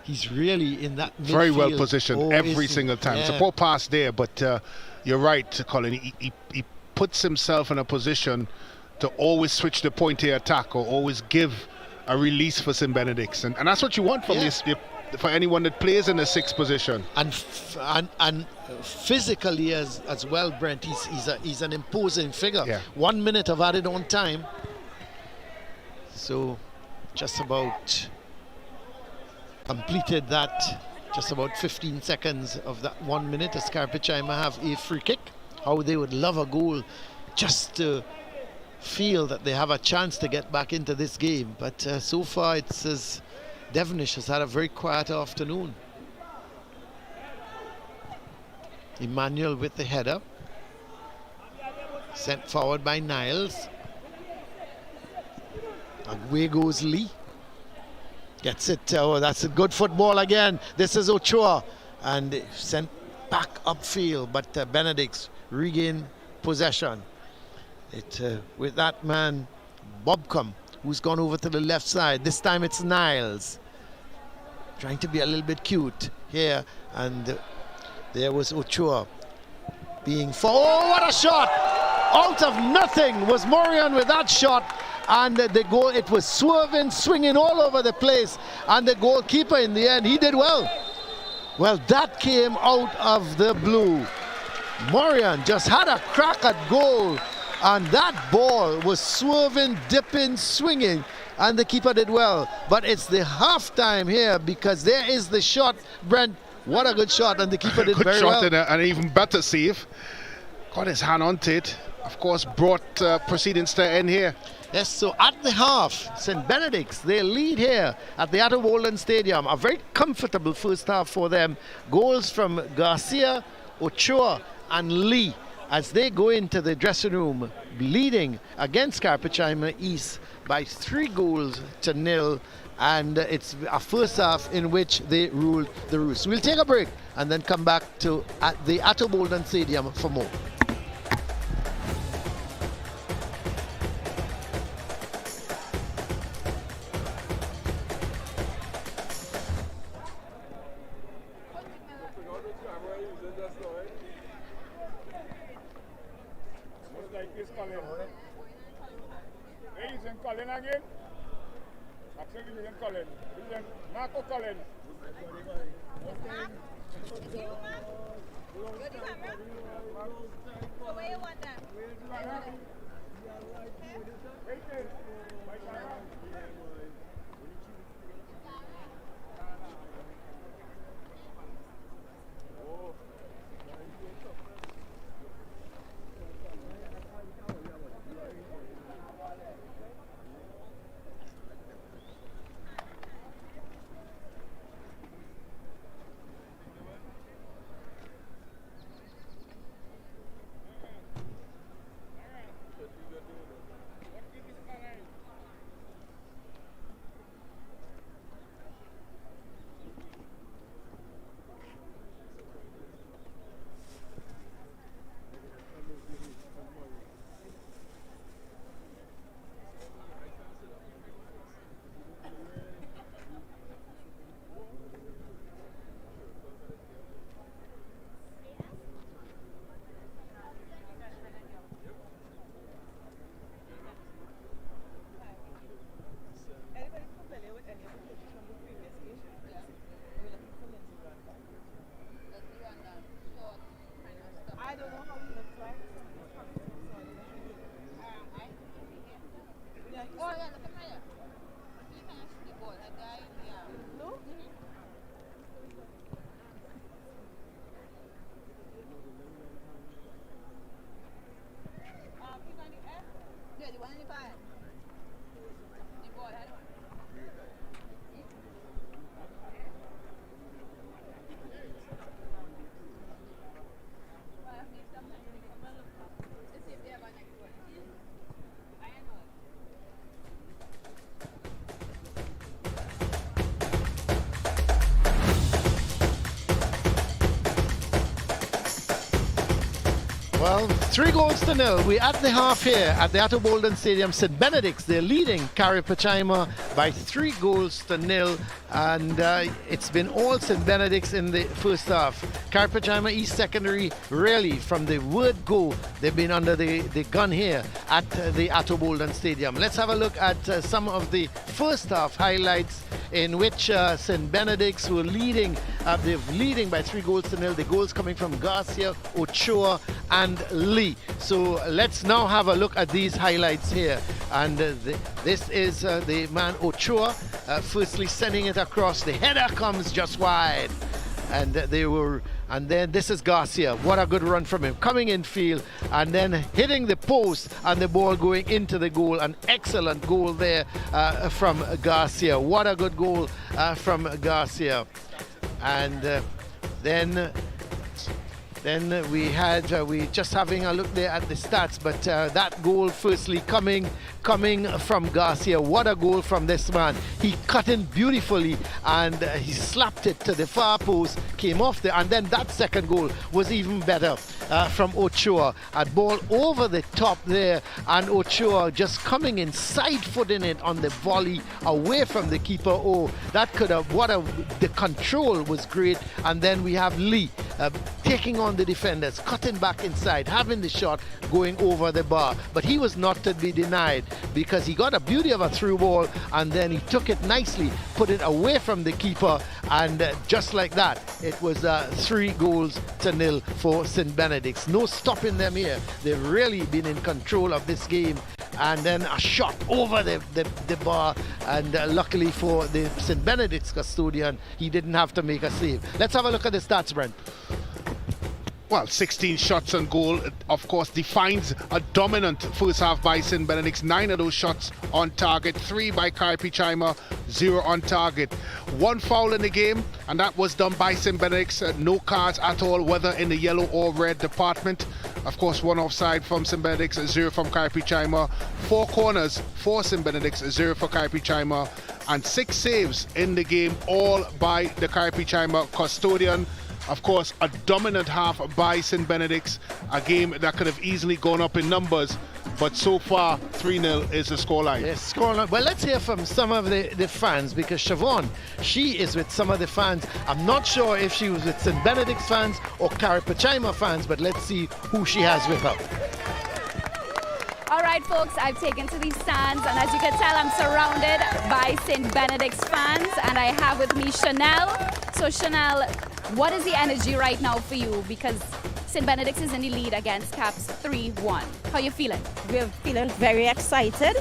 He's really in that midfield. Very well positioned every single time. Yeah. It's a poor pass there, but you're right, Colin. He puts himself in a position to always switch the point to attack or always give a release for Saint Benedict's. And that's what you want from this, for anyone that plays in the sixth position. And physically as well, Brent, he's an imposing figure. Yeah. 1 minute of added on time. So just about completed that, just about 15 seconds of that 1 minute as Carapichaima have a free kick. How they would love a goal just to feel that they have a chance to get back into this game. But so far it says Devonish has had a very quiet afternoon. Emmanuel with the header. Sent forward by Niles. Away goes Lee. Gets it. Oh, that's a good football again. This is Ochoa. And sent back upfield. But Benedict's regain possession. With that man, Bobcom, who's gone over to the left side. This time it's Niles. Trying to be a little bit cute here. And there was Ochoa being for. Oh, what a shot! Out of nothing was Morion with that shot, and the goal, it was swerving, swinging all over the place, and the goalkeeper in the end, he did well. Well, that came out of the blue. Morion just had a crack at goal, and that ball was swerving, dipping, swinging, and the keeper did well. But it's the half-time here, because there is the shot, Brent. What a good shot, and the keeper did very well. Good shot and an even better save. Got his hand onto it. Of course, brought proceedings to end here. Yes, so at the half, Saint Benedict's, they lead here at the Atto Boldon Stadium. A very comfortable first half for them. Goals from Garcia, Ochoa, and Lee as they go into the dressing room, leading against Carapichaima East by 3-0. And it's a first half in which they ruled the roost. We'll take a break and then come back to at the Atto Boldon Stadium for more. Well, 3-0. We're at the half here at the Atto Boldon Stadium. Saint Benedict's, they're leading Carapichaima by 3-0. And it's been all Saint Benedict's in the first half. Carapichaima East Secondary, really, from the word go, they've been under the gun here at the Atto Boldon Stadium. Let's have a look at some of the first half highlights in which Saint Benedict's were leading. They're leading by 3-0. The goals coming from Garcia, Ochoa, and Lee. So let's now have a look at these highlights here. And this is the man Ochoa, firstly sending it across. The header comes just wide. And then this is Garcia. What a good run from him, coming in field and then hitting the post and the ball going into the goal. An excellent goal there from Garcia. What a good goal from Garcia. And then we just having a look there at the stats, but that goal firstly coming coming from Garcia. What a goal from this man. He cut in beautifully and he slapped it to the far post, came off there, and then that second goal was even better from Ochoa. A ball over the top there, and Ochoa just coming in, side footing it on the volley away from the keeper. Oh, that could have, the control was great. And then we have Lee taking on the defenders, cutting back inside, having the shot going over the bar. But he was not to be denied because he got a beauty of a through ball, and then he took it nicely, put it away from the keeper, and just like that, it was 3-0 for Saint Benedict's. No stopping them here. They've really been in control of this game. And then a shot over the bar, and luckily for the Saint Benedict's custodian, he didn't have to make a save. Let's have a look at the stats, Brent. Well, 16 shots on goal, of course, defines a dominant first half by Saint Benedict's. 9 of those shots on target, 3 by Carapichaima, 0 on target. 1 foul in the game, and that was done by Saint Benedict's. No cards at all, whether in the yellow or red department. Of course, 1 offside from Saint Benedict's, 0 from Carapichaima. 4 corners for Saint Benedict's, 0 for Carapichaima. And 6 saves in the game, all by the Carapichaima custodian. Of course, a dominant half by Saint Benedict's, a game that could have easily gone up in numbers, but so far 3-0 is the scoreline. Yes, scoreline. Well, let's hear from some of the fans, because Siobhan, she is with some of the fans. I'm not sure if she was with Saint Benedict's fans or Carapichaima fans, but let's see who she has with her. All right, folks, I've taken to these stands, and as you can tell, I'm surrounded by Saint Benedict's fans, and I have with me Chanel. So, Chanel, what is the energy right now for you? Because Saint Benedict's is in the lead against Caps 3-1. How you feeling? We're feeling very excited.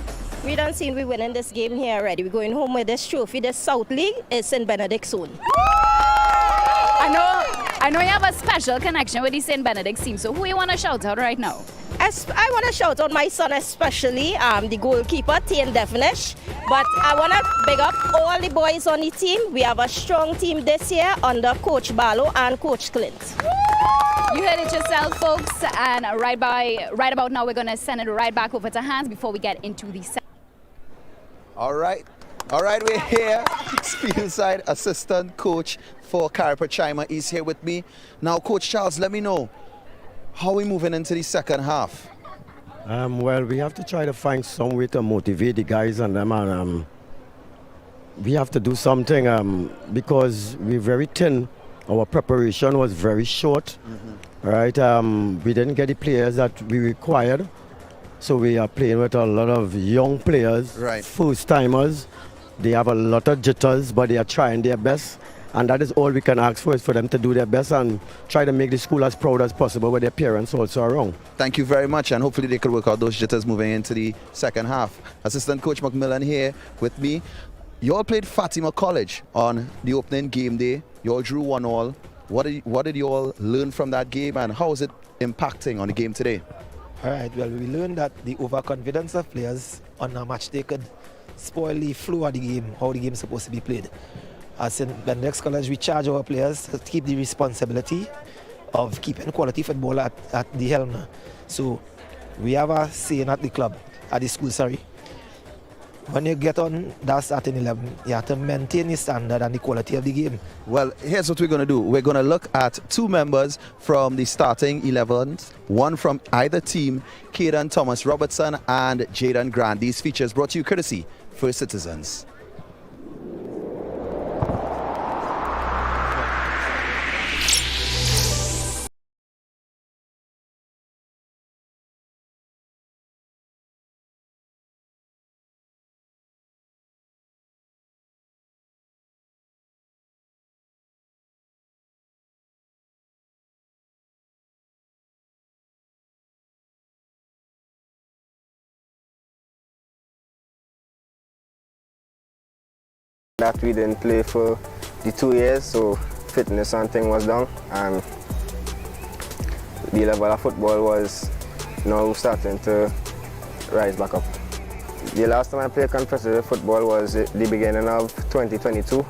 We don't seem we're winning this game here already. We're going home with this trophy. This South League is Saint Benedict's own. I know you have a special connection with the Saint Benedict team, so who you want to shout out right now? I want to shout out my son especially, the goalkeeper, Saint Benedict. But I want to big up all the boys on the team. We have a strong team this year under Coach Barlow and Coach Clint. You heard it yourself, folks, and right about now we're going to send it right back over to Hans before we get into the second. All right, we're here. Fieldside assistant coach for Carapichaima is here with me. Now, Coach Charles, let me know, how are we moving into the second half? Well, we have to try to find some way to motivate the guys and them, and we have to do something because we're very thin. Our preparation was very short, right? We didn't get the players that we required, so we are playing with a lot of young players, right. First-timers. They have a lot of jitters, but they are trying their best. And that is all we can ask for, is for them to do their best and try to make the school as proud as possible with their parents also around. Thank you very much, and hopefully they could work out those jitters moving into the second half. Assistant Coach McMillan here with me. You all played Fatima College on the opening game day. You all drew 1-1. What did you all learn from that game, and how is it impacting on the game today? All right, well, we learned that the overconfidence of players on a match day could spoil the flow of the game, how the game is supposed to be played. As in the next college, we charge our players to keep the responsibility of keeping quality football at the helm. So we have a saying at the club, at the school, sorry. When you get on that starting 11, you have to maintain the standard and the quality of the game. Well, here's what we're going to do. We're going to look at 2 members from the starting 11, one from either team, Caden Thomas Robertson and Jaden Grant. These features brought to you courtesy First Citizens. That we didn't play for the 2 years, so fitness and thing was down, and the level of football was now starting to rise back up. The last time I played competitive football was the beginning of 2022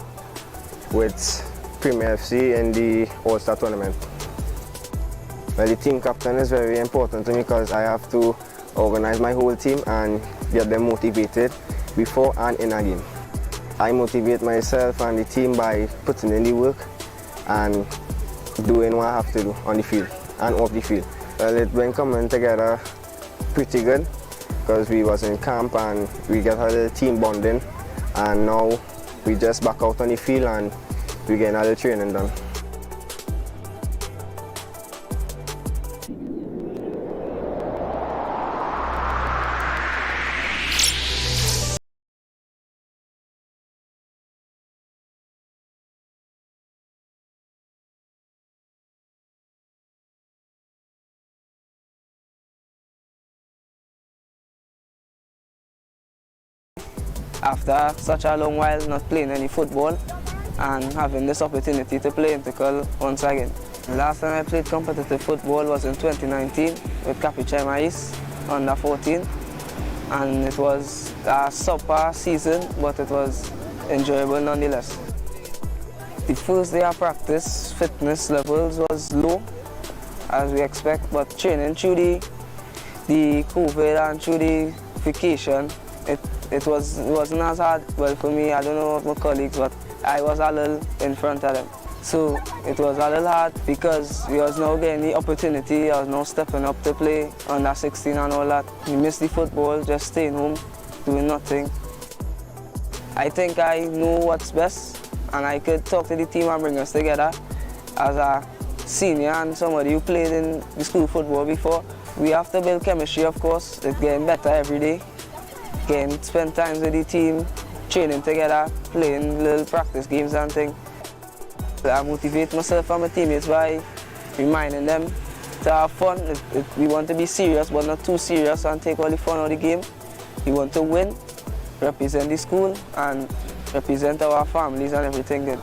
with Premier FC in the All-Star tournament. Well, the team captain is very important to me because I have to organize my whole team and get them motivated before and in a game. I motivate myself and the team by putting in the work and doing what I have to do on the field and off the field. Well, it's been coming together pretty good because we was in camp and we got a little team bonding, and now we just back out on the field and we getting a little training done. After such a long while not playing any football and having this opportunity to play in Coll once again. The last time I played competitive football was in 2019 with Carapichaima East under 14, and it was a subpar season, but it was enjoyable nonetheless. The first day of practice, fitness levels was low as we expect, but training through the COVID and through the vacation, it wasn't as hard. Well, for me, I don't know about my colleagues, but I was a little in front of them. So it was a little hard because we was now getting the opportunity. I was now stepping up to play under 16 and all that. We missed the football, just staying home, doing nothing. I think I know what's best, and I could talk to the team and bring us together as a senior and somebody who played in the school football before. We have to build chemistry, of course. It's getting better every day. Spend time with the team, training together, playing little practice games and things. I motivate myself and my teammates by reminding them to have fun. We want to be serious, but not too serious, and take all the fun out of the game. We want to win, represent the school, and represent our families and everything good.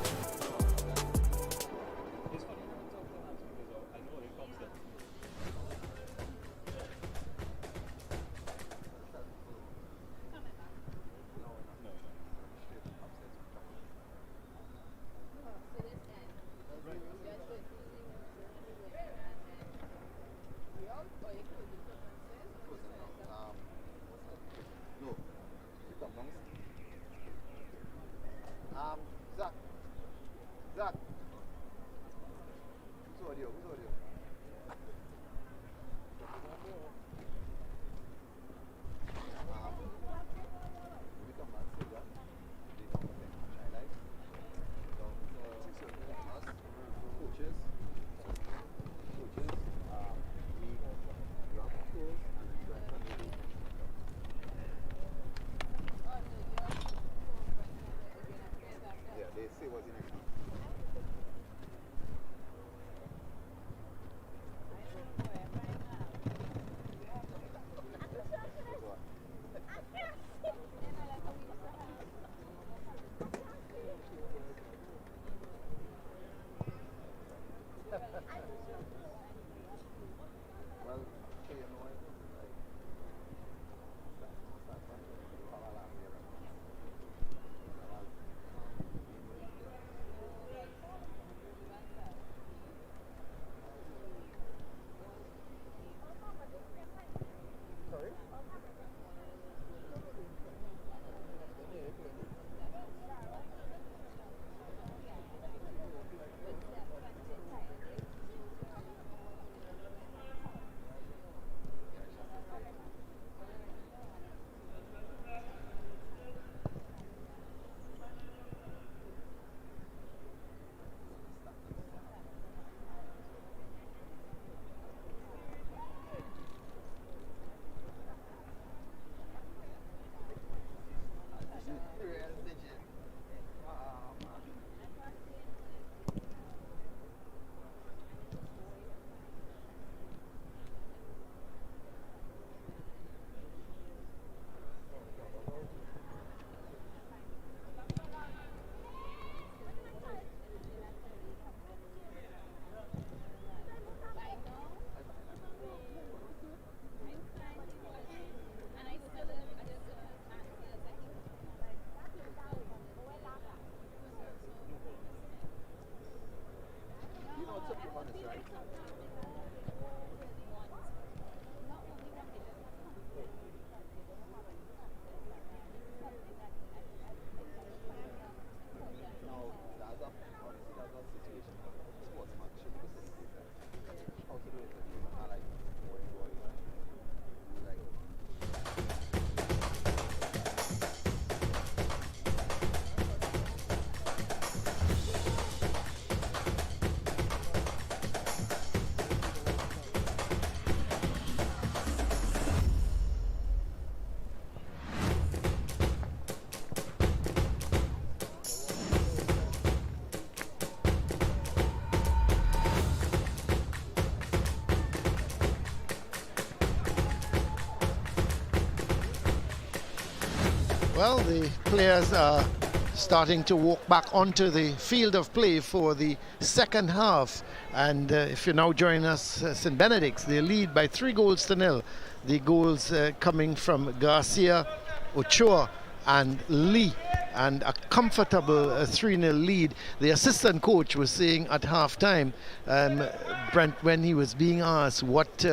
Well, the players are starting to walk back onto the field of play for the second half. And if you're now joining us, St. Benedict's, they lead by 3-0. The goals coming from Garcia, Ochoa, and Lee, and a comfortable 3-0 lead. The assistant coach was saying at half-time, Brent, when he was being asked what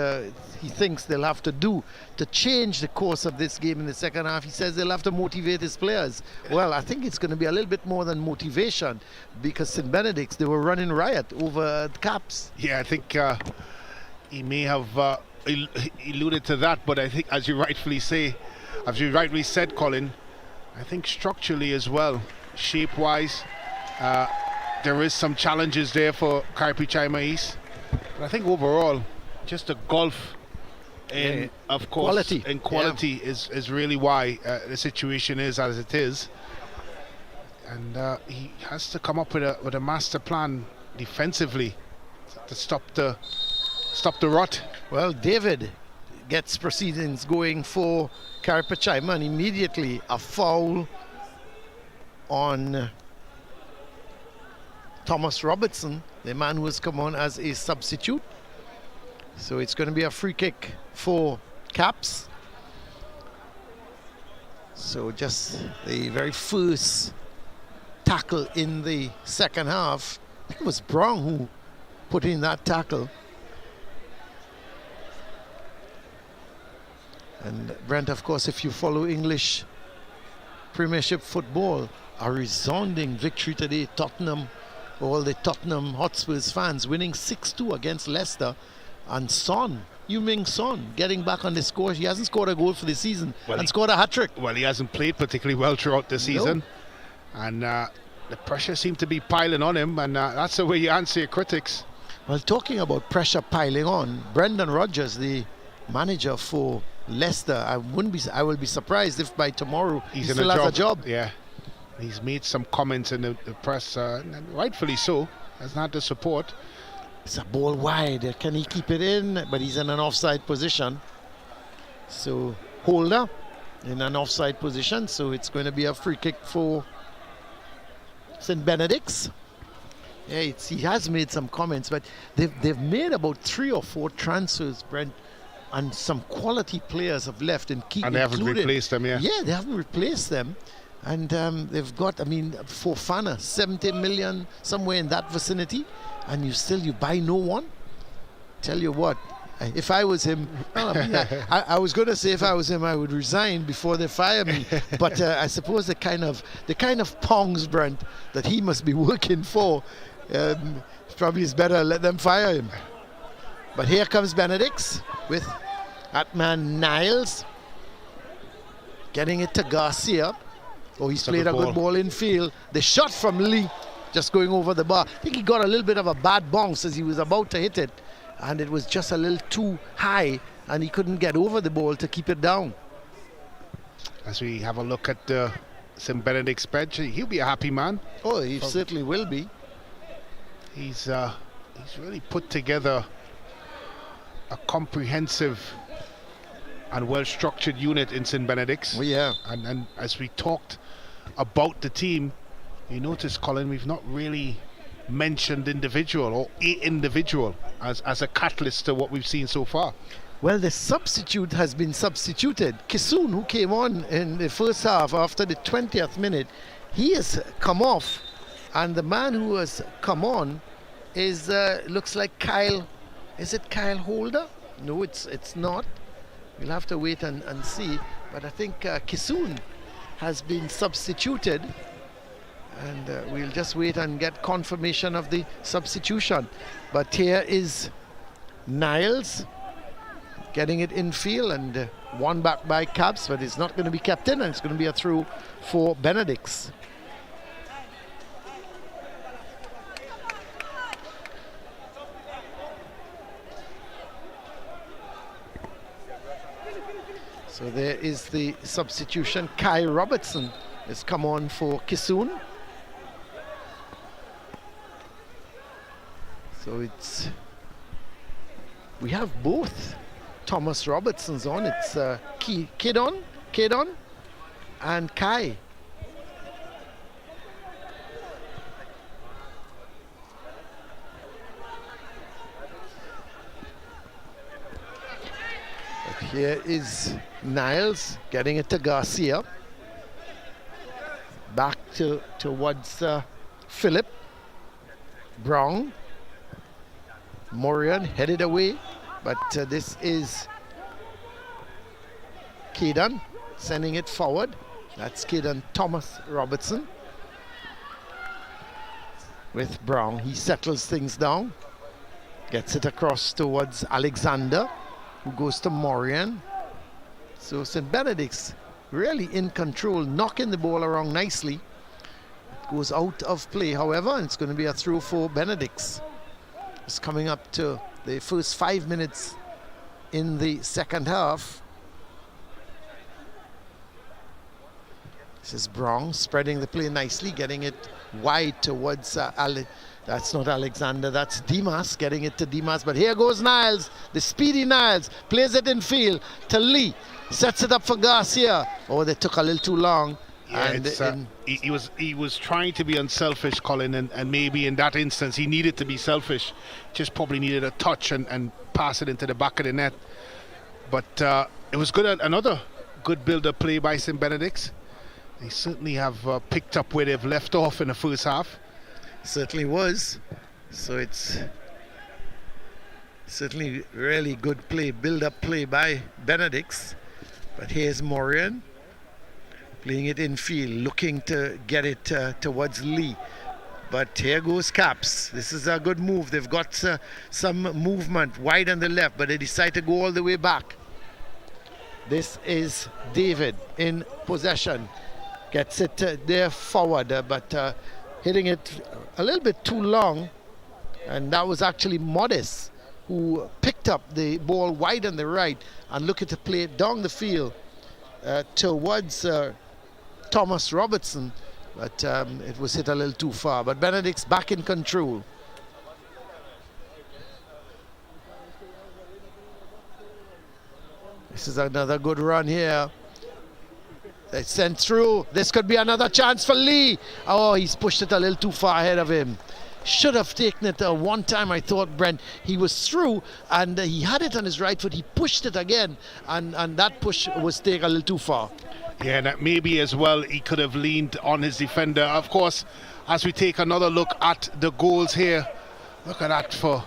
he thinks they'll have to do to change the course of this game in the second half, he says they'll have to motivate his players. Well, I think it's going to be a little bit more than motivation, because St. Benedict's, they were running riot over the Caps. Yeah, I think he may have alluded to that, but I think, as you rightly said, Colin, I think structurally as well, shape-wise, there is some challenges there for Carapichaima East. But I think overall, just the gulf in, of course, quality is really why the situation is as it is. And he has to come up with a master plan defensively to stop the rot. Well, David gets proceedings going for Carapichaima, and immediately a foul on Thomas Robertson, the man who has come on as a substitute. So it's going to be a free kick for Caps. So just the very first tackle in the second half. It was Brown who put in that tackle. And Brent, of course, if you follow English Premiership football, a resounding victory today. Tottenham, all the Tottenham Hotspurs fans winning 6-2 against Leicester. And Son, Heung-min Son, getting back on the score. He hasn't scored a goal for the season, and scored a hat-trick. Well, he hasn't played particularly well throughout the season. No. And the pressure seemed to be piling on him, and that's the way you answer your critics. Well, talking about pressure piling on, Brendan Rodgers, the manager for Leicester, I will be surprised if by tomorrow he still has a job. Yeah, he's made some comments in the press, and rightfully so. Hasn't had the support. It's a ball wide. Can he keep it in? But he's in an offside position. So Holder in an offside position. So it's going to be a free kick for St. Benedict's. Yeah, he has made some comments, but they've made about 3 or 4 transfers, Brent. And some quality players have left, and they haven't replaced them, yeah. Yeah, they haven't replaced them. And they've got, for Fana, 70 million, somewhere in that vicinity. And you buy no one? Tell you what, if I was him, I was going to say if I was him, I would resign before they fire me. But I suppose the kind of pongs, Brent, that he must be working for, probably is better let them fire him. But here comes Benedict's with Atman Niles getting it to Garcia. Oh, he's played a good ball in field. The shot from Lee just going over the bar. I think he got a little bit of a bad bounce as he was about to hit it, and it was just a little too high, and he couldn't get over the ball to keep it down. As we have a look at St. Benedict's bench, he'll be a happy man. Oh, he certainly will be. He's really put together a comprehensive and well-structured unit in St. Benedict's. Oh, yeah. And as we talked about the team, you notice, Colin, we've not really mentioned individual or a individual as a catalyst to what we've seen so far. Well, the substitute has been substituted. Kisoon, who came on in the first half after the 20th minute, he has come off, and the man who has come on is looks like Kyle. Is it Kyle Holder? No, it's not. We'll have to wait and see. But I think Kisoon has been substituted, and we'll just wait and get confirmation of the substitution. But here is Niles getting it in field, and one back by Caps, but it's not going to be kept in, and it's going to be a throw for Benedict's. So there is the substitution. Kai Robertson has come on for Kisoon. So we have both Thomas Robertsons on. It's Kedon and Kai. But here is Niles getting it to Garcia. Back towards Philip. Brown. Morian headed away, but this is Caden sending it forward. That's Caden Thomas Robertson with Brown. He settles things down, gets it across towards Alexander, who goes to Morian. So St. Benedict's really in control, knocking the ball around nicely. It goes out of play, however, and it's going to be a throw for Benedict's. It's coming up to the first 5 minutes in the second half. This is Brown spreading the play nicely, getting it wide towards that's not Alexander, that's Dimas, getting it to Dimas. But here goes Niles, the speedy Niles, plays it in field to Lee, sets it up for Garcia. Oh, they took a little too long. Yeah, And he was trying to be unselfish, Colin, and maybe in that instance he needed to be selfish. Just probably needed a touch and pass it into the back of the net. But it was good. Another good build-up play by St. Benedict's. They certainly have picked up where they've left off in the first half. Certainly was. So it's certainly really good play, build-up play by Benedict's. But here's Morian playing it in field, looking to get it towards Lee. But here goes Caps. This is a good move. They've got some movement wide on the left, but they decide to go all the way back. This is David in possession. Gets it there forward, but hitting it a little bit too long. And that was actually Modest who picked up the ball wide on the right and looking to play it down the field towards Thomas Robertson, but it was hit a little too far. But Benedict's back in control. This is another good run here. They sent through. This could be another chance for Lee. Oh, he's pushed it a little too far ahead of him. Should have taken it one time, I thought, Brent. He was through and he had it on his right foot. He pushed it again, and that push was taken a little too far. Yeah, that maybe as well he could have leaned on his defender. Of course, as we take another look at the goals here, look at that for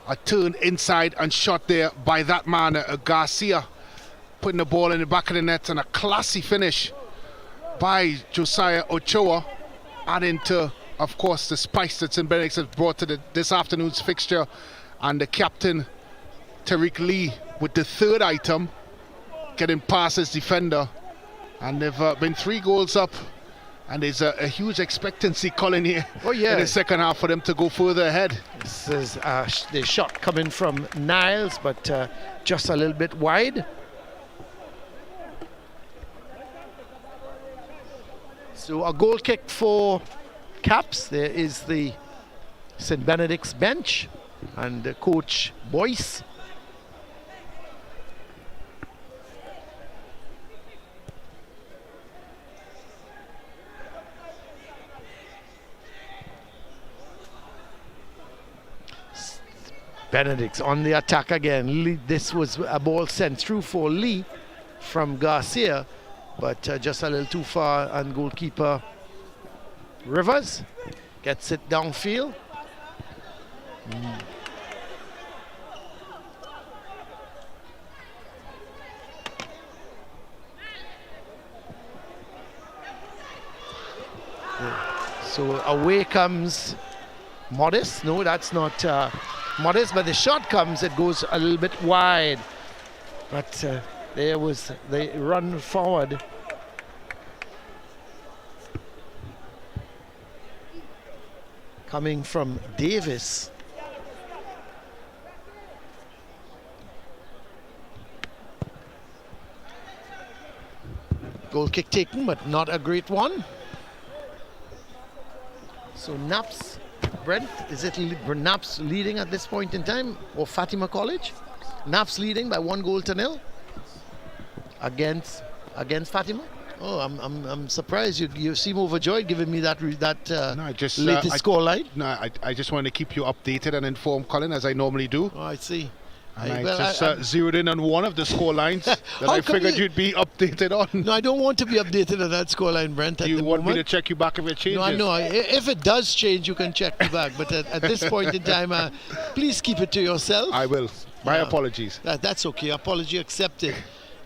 a turn inside and shot there by that man, Garcia, putting the ball in the back of the net, and a classy finish by Josiah Ochoa, adding to, of course, the spice that St. Benedict's has brought to this afternoon's fixture. And the captain, Tariq Lee, with the third item, getting past his defender. And they've been 3 goals up, and there's a huge expectancy, Colin, here in the second half for them to go further ahead. This is the shot coming from Niles, but just a little bit wide. So a goal kick for Caps. There is the St. Benedict's bench and Coach Boyce. Benedict's on the attack again. Lee, this was a ball sent through for Lee from Garcia, but just a little too far, and goalkeeper Rivers gets it downfield. So away comes Modest. No, that's not Modest, but the shot comes, it goes a little bit wide. But there was the run forward. Coming from Davis. Goal kick taken, but not a great one. So Naps, Brent, is it Naps leading at this point in time, or Fatima College? Naps leading by 1-0 against Fatima. Oh, I'm surprised you seem overjoyed giving me that No, I just latest scoreline. No, I just want to keep you updated and informed, Colin, as I normally do. Oh, I see. And I just zeroed in on one of the score lines that I figured you'd be updated on. No, I don't want to be updated on that scoreline, Brent. Do you want me to check you back if it changes? No, if it does change, you can check me back. But at this point in time, please keep it to yourself. I will. My apologies. That's okay. Apology accepted.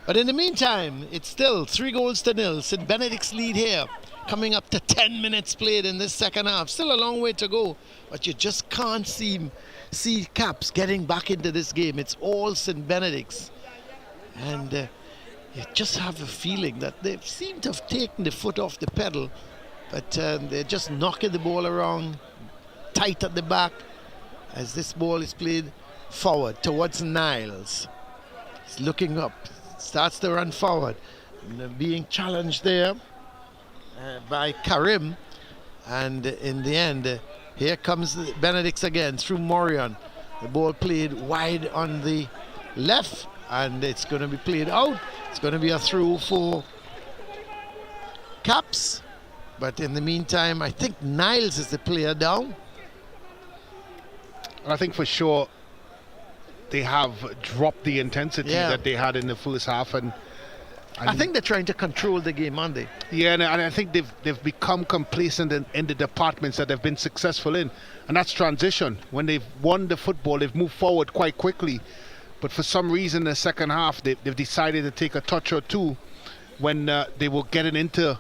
But in the meantime, it's still 3-0. St. Benedict's lead here, coming up to 10 minutes played in this second half. Still a long way to go, but you just can't see Caps getting back into this game. It's all St. Benedict's. And you just have a feeling that they seem to have taken the foot off the pedal, but they're just knocking the ball around tight at the back as this ball is played forward towards Niles. He's looking up, starts to run forward, and being challenged there by Karim, and in the end here comes Benedict's again through Morion. The ball played wide on the left, and it's going to be played out. It's going to be a through for Caps, but in the meantime I think Niles is the player down. I think for sure they have dropped the intensity that they had in the first half, and I think they're trying to control the game, aren't they? Yeah, and I think they've become complacent in the departments that they've been successful in, and that's transition. When they've won the football, they've moved forward quite quickly, but for some reason in the second half they've decided to take a touch or two when they were getting into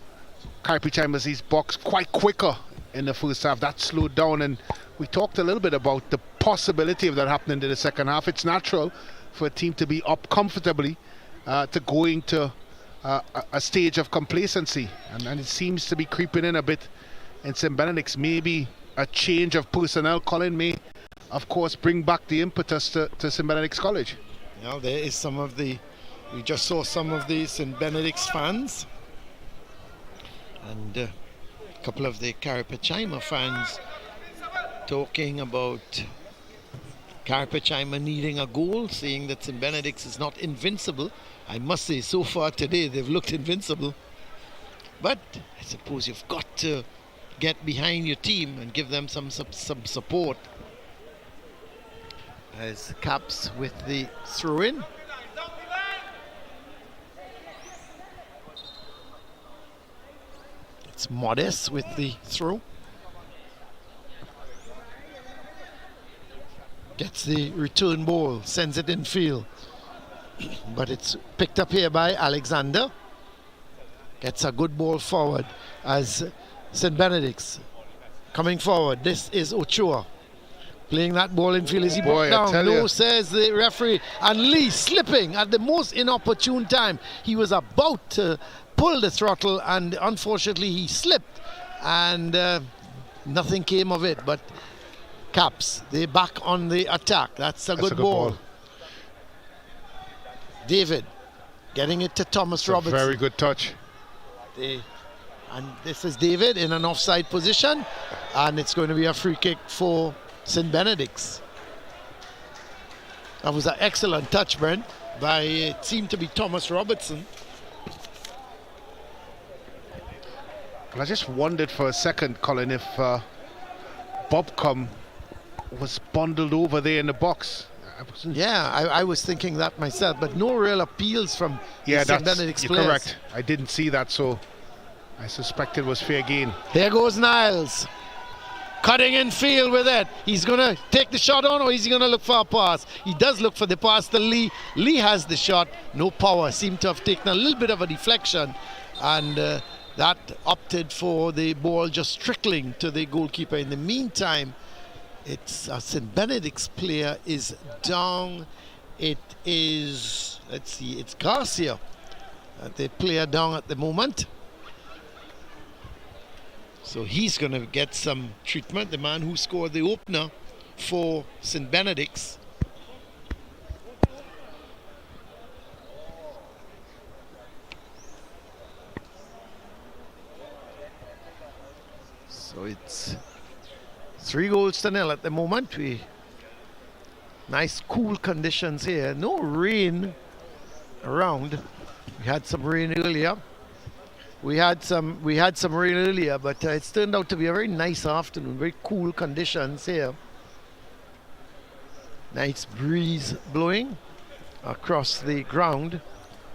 Carapachaima's box quite quicker in the first half. That slowed down, and we talked a little bit about the possibility of that happening in the second half. It's natural for a team to be up comfortably to going to a stage of complacency, and it seems to be creeping in a bit in St. Benedict's. Maybe a change of personnel, Colin, may of course bring back the impetus to St. Benedict's College. Now there is we just saw some of the St. Benedict's fans, and a couple of the Carapichaima fans talking about Carapichaima needing a goal, saying that St. Benedict's is not invincible. I must say, so far today they've looked invincible, but I suppose you've got to get behind your team and give them some support. As Caps with the throw-in. It's Modest with the throw. Gets the return ball, sends it in field. But it's picked up here by Alexander. Gets a good ball forward as St. Benedict's coming forward. This is Ochoa playing that ball in field. Is he brought down? No, says the referee. And Lee slipping at the most inopportune time. He was about to pull the throttle, and unfortunately he slipped, and nothing came of it. But Caps, they're back on the attack. That's a good ball. David getting it to Thomas Robertson. Very good touch. And this is David in an offside position, and it's going to be a free kick for St. Benedict's. That was an excellent touch, Brent, by it seemed to be Thomas Robertson. And I just wondered for a second, Colin, if Bobcom was bundled over there in the box. I was thinking that myself, but no real appeals from St. Benedict's players. Correct. I didn't see that, so I suspect it was fair gain. Here goes Niles, cutting in field with it. He's going to take the shot on, or is he going to look for a pass? He does look for the pass to Lee. Lee has the shot, no power. Seemed to have taken a little bit of a deflection, and that opted for the ball just trickling to the goalkeeper. In the meantime, it's St. Benedict's player is down. It is, let's see, it's Garcia, the player down at the moment. So he's going to get some treatment, the man who scored the opener for St. Benedict's. So it's 3-0 at the moment. Nice cool conditions here. No rain around. We had some rain earlier. We had some rain earlier, but it's turned out to be a very nice afternoon. Very cool conditions here. Nice breeze blowing across the ground.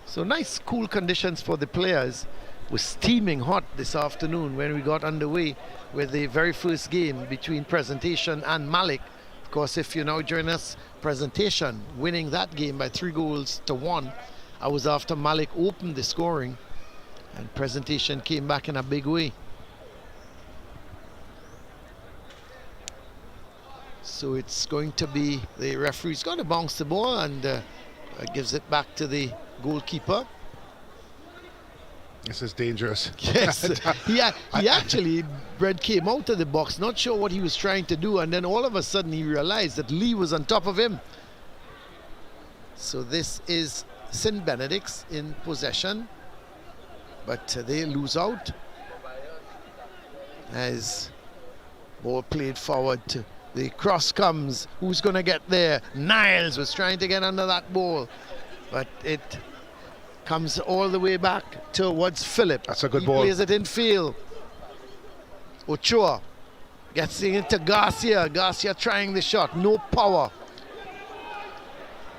So nice cool conditions for the players. It was steaming hot this afternoon when we got underway with the very first game between Presentation and Malik. Of course, if you now join us, Presentation winning that game by 3-1. Hours after Malik opened the scoring, and Presentation came back in a big way. So it's going to be the referee's going to bounce the ball and gives it back to the goalkeeper. This is dangerous. Yes, he actually, Brent, came out of the box, not sure what he was trying to do, and then all of a sudden he realized that Lee was on top of him. So this is Saint Benedict's in possession, but they lose out as ball played forward to the cross comes. Who's going to get there? Niles was trying to get under that ball, but it comes all the way back towards Philip. That's a good he ball. Plays it in field. Ochoa gets it into Garcia. Garcia trying the shot, no power.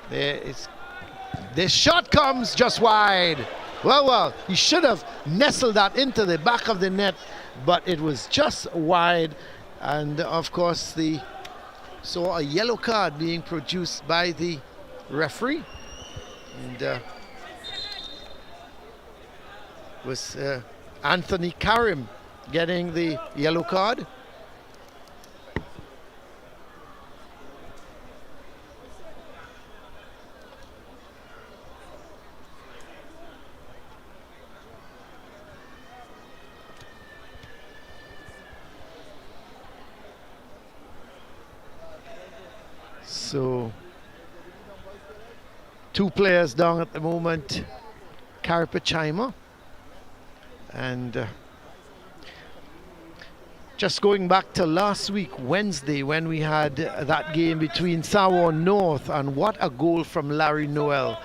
The shot comes just wide. Well, he should have nestled that into the back of the net, but it was just wide. And of course, saw a yellow card being produced by the referee, and was Anthony Karim getting the yellow card. So 2 players down at the moment, Carapichaima, and just going back to last week, Wednesday, when we had that game between Sawa North, and what a goal from Larry Noel.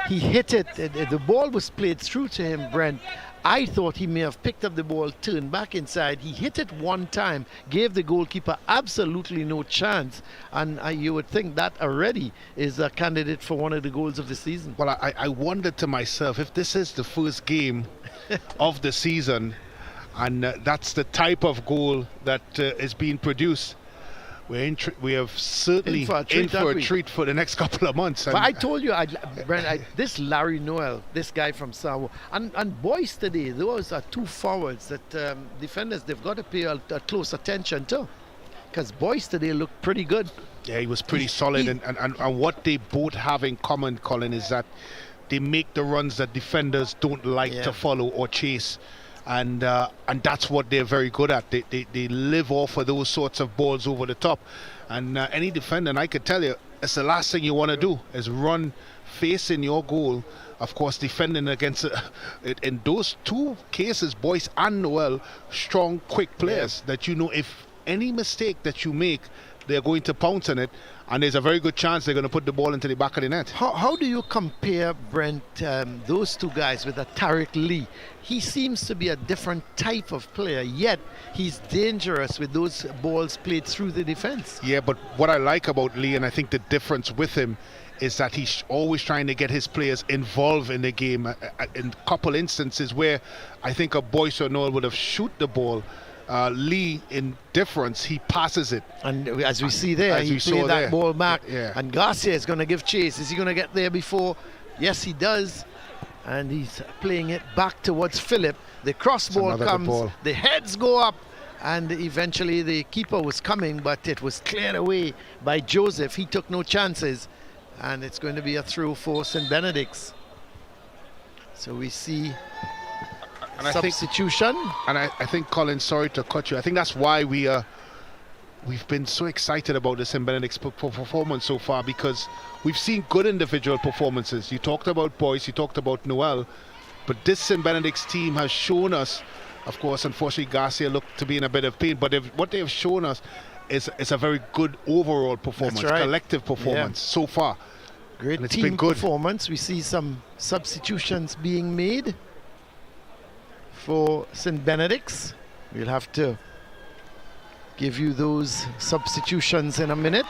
He hit it, the ball was played through to him, Brent. I thought he may have picked up the ball, turned back inside. He hit it one time, gave the goalkeeper absolutely no chance. And you would think that already is a candidate for one of the goals of the season. Well, I wondered to myself, if this is the first game of the season, and that's the type of goal that is being produced, we have certainly in for a treat for the next couple of months. But I told you, Brent, this Larry Noel, this guy from Sawa, and boys today, those are 2 forwards that defenders, they've got to pay a close attention to, because boys today look pretty good. Yeah, he was pretty solid, and what they both have in common, Colin, is that they make the runs that defenders don't like to follow or chase. And that's what they're very good at. They live off of those sorts of balls over the top. And any defender, and I could tell you, it's the last thing you want to do is run facing your goal. Of course, defending against in those 2 cases, Boyce and Noel, strong, quick players that you know if any mistake that you make, they're going to pounce on it, and there's a very good chance they're going to put the ball into the back of the net. How do you compare, Brent, those 2 guys with a Tariq Lee? He seems to be a different type of player, yet he's dangerous with those balls played through the defense. Yeah, but what I like about Lee, and I think the difference with him, is that he's always trying to get his players involved in the game. In a couple instances where I think a Boyce or Noel would have shoot the ball, Lee, in difference, he passes it. And as we see there, he played that ball back. Yeah. And Garcia is going to give chase. Is he going to get there before? Yes, he does. And he's playing it back towards Philip. The cross ball comes, the heads go up, and eventually the keeper was coming, but it was cleared away by Joseph. He took no chances, and it's going to be a throw for Saint Benedict's. So we see substitution. I think, Colin, sorry to cut you, I think that's why we've been so excited about the Saint Benedict's performance so far, because we've seen good individual performances. You talked about Boyce, you talked about Noel, but this Saint Benedict's team has shown us, of course, unfortunately Garcia looked to be in a bit of pain, but what they have shown us is a very good overall performance, collective performance so far. Great team performance. We see some substitutions being made for Saint Benedict's. We'll have to give you those substitutions in a minute.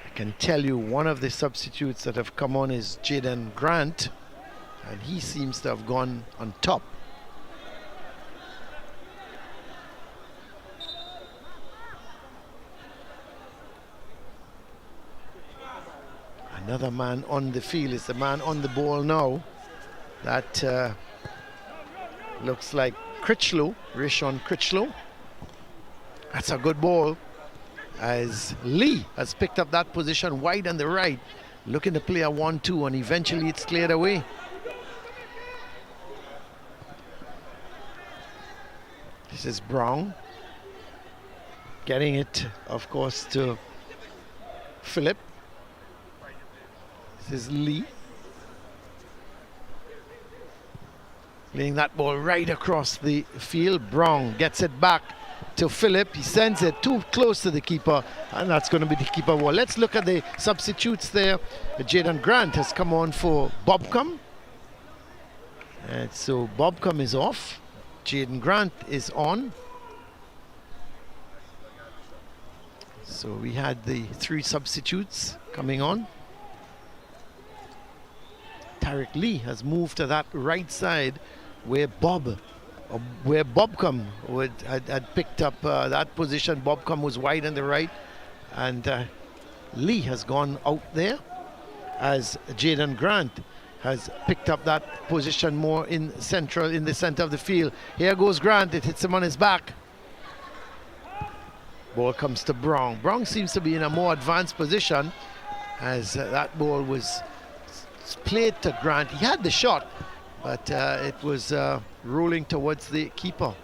I can tell you one of the substitutes that have come on is Jaden Grant, and he seems to have gone on top. Another man on the field is the man on the ball now. That looks like Critchlow, Rishon Critchlow. That's a good ball, as Lee has picked up that position wide on the right, looking to play a 1-2, and eventually it's cleared away. This is Brown getting it, of course, to Philip. This is Lee laying that ball right across the field. Brown gets it back to Philip. He sends it too close to the keeper, and that's going to be the keeper ball. Let's look at the substitutes there. Jaden Grant has come on for Bobcom, and so Bobcom is off. Jaden Grant is on. So we had the 3 substitutes coming on. Tarek Lee has moved to that right side where Bobcom had picked up that position. Bobcom was wide on the right, and Lee has gone out there as Jaden Grant has picked up that position more in the center of the field. Here goes Grant, it hits him on his back. Ball comes to Brown. Brown seems to be in a more advanced position, as that ball was played to Grant. He had the shot, but it was rolling towards the keeper.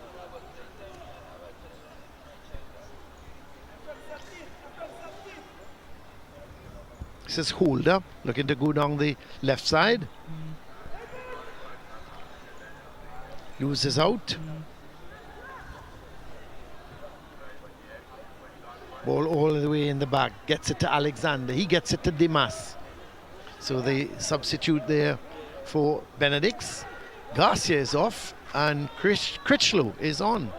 This is Holder looking to go down the left side. Loses out. Ball all the way in the back. Gets it to Alexander. He gets it to Dimas. So the substitute there for Benedict's. Garcia is off, and Critchlow is on.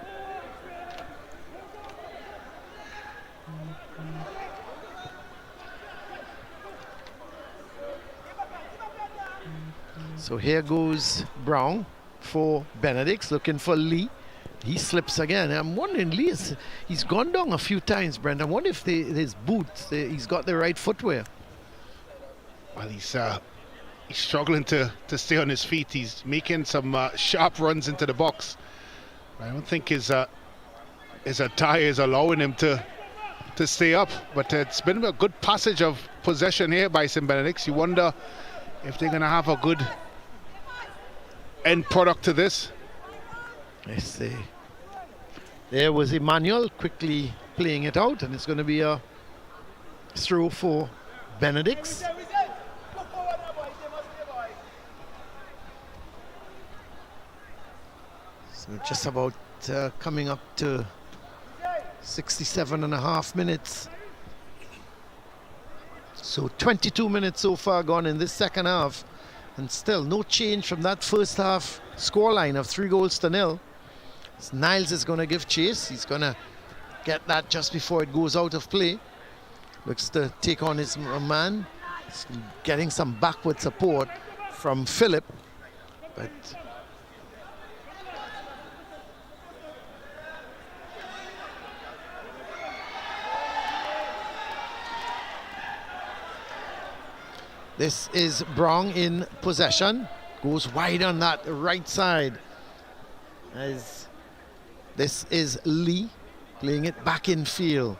So here goes Brown for Benedict's, looking for Lee. He slips again. I'm wondering, he's gone down a few times, Brent. I wonder if his boots, he's got the right footwear. Well, he's struggling to stay on his feet. He's making some sharp runs into the box. I don't think his attire is allowing him to stay up. But it's been a good passage of possession here by Saint Benedict's. You wonder if they're going to have a good end product to this. I see. There was Emmanuel quickly playing it out, and it's going to be a throw for Benedict's. So just about coming up to 67.5 minutes. So 22 minutes so far gone in this second half, and still no change from that first half scoreline of 3-0. Niles is going to give chase. He's going to get that just before it goes out of play. Looks to take on his man. He's getting some backward support from Philip, but this is Brown in possession. Goes wide on that right side. As this is Lee playing it back in field,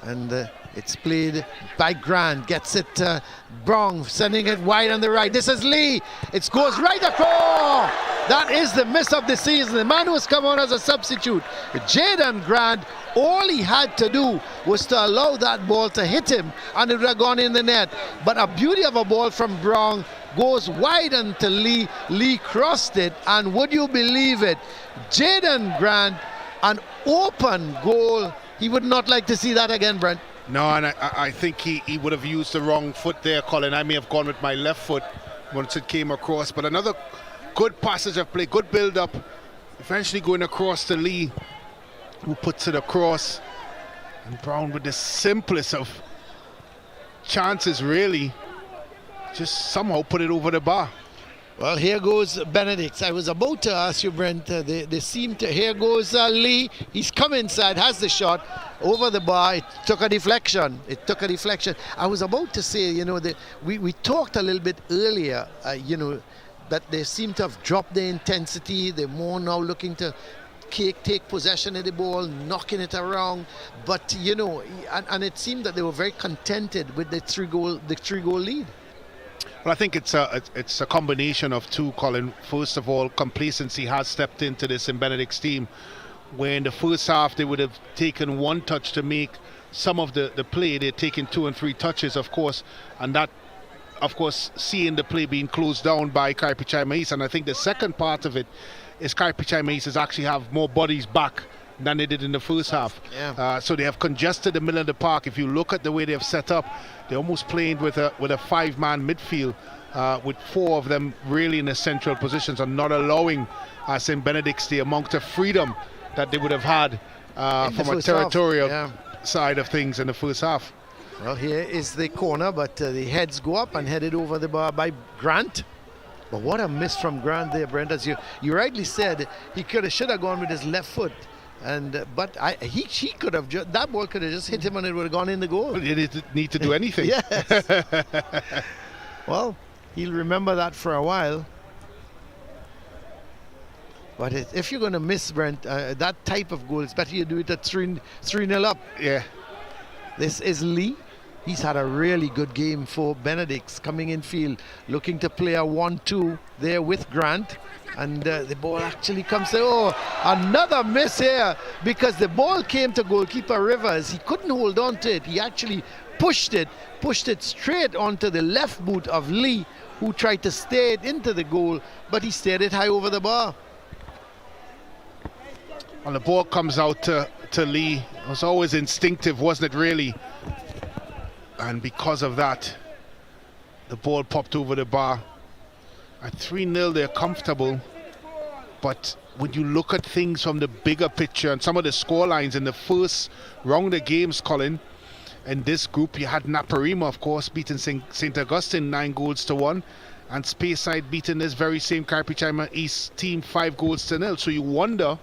and it's played by Grant. Gets it to Brown, sending it wide on the right. This is Lee. It goes right across. That is the miss of the season. The man who has come on as a substitute, Jaden Grant, all he had to do was to allow that ball to hit him, and it would have gone in the net. But a beauty of a ball from Brown, goes wide onto Lee. Lee crossed it, and would you believe it, Jaden Grant, an open goal. He would not like to see that again, Brent. No, and I think he would have used the wrong foot there, Colin. I may have gone with my left foot once it came across. But another good passage of play, good build-up. Eventually going across to Lee, who puts it across. And Brown with the simplest of chances, really. Just somehow put it over the bar. Well, here goes Benedict. I was about to ask you, Brent. They seem to. Here goes Lee. He's come inside, has the shot over the bar. It took a deflection. I was about to say, you know, we talked a little bit earlier, you know, that they seem to have dropped their intensity. They're more now looking to take possession of the ball, knocking it around. But you know, and it seemed that they were very contented with the three goal lead. Well, I think it's a combination of two, Colin. First of all, complacency has stepped into this in Benedict's team, where in the first half they would have taken one touch to make some of the play. They're taking 2 and 3 touches, of course, and that, of course, seeing the play being closed down by Carapichaima East. And I think the second part of it is Carapichaima East is actually have more bodies back than they did in the first half. Yeah. So they have congested the middle of the park. If you look at the way they have set up, they're almost playing with a 5-man midfield, with 4 of them really in the central positions and not allowing Saint Benedict's the amount of freedom that they would have had from a territorial side of things in the first half. Well, here is the corner, but the heads go up and headed over the bar by Grant. But what a miss from Grant there, Brent. As you rightly said, he should have gone with his left foot. And but he could have that ball could have just hit him and it would have gone in the goal. Well, he didn't need to do anything. Yes. Well, he'll remember that for a while. But if you're going to miss, Brent, that type of goal, it's better you do it at 3-0 up. Yeah. This is Lee. He's had a really good game for Benedict's, coming in field, looking to play a 1-2 there with Grant. And the ball actually comes to, another miss here, because the ball came to goalkeeper Rivers. He couldn't hold on to it. He actually pushed it straight onto the left boot of Lee, who tried to steer it into the goal, but he steered it high over the bar. Well, the ball comes out to Lee. It was always instinctive, wasn't it, really? And because of that, the ball popped over the bar. At 3-0, they're comfortable. But when you look at things from the bigger picture and some of the score lines in the first round of games, Colin, in this group, you had Naparima, of course, beating St. Augustine 9-1, and Speyside beating this very same Carapichaima East team 5-0. So you wonder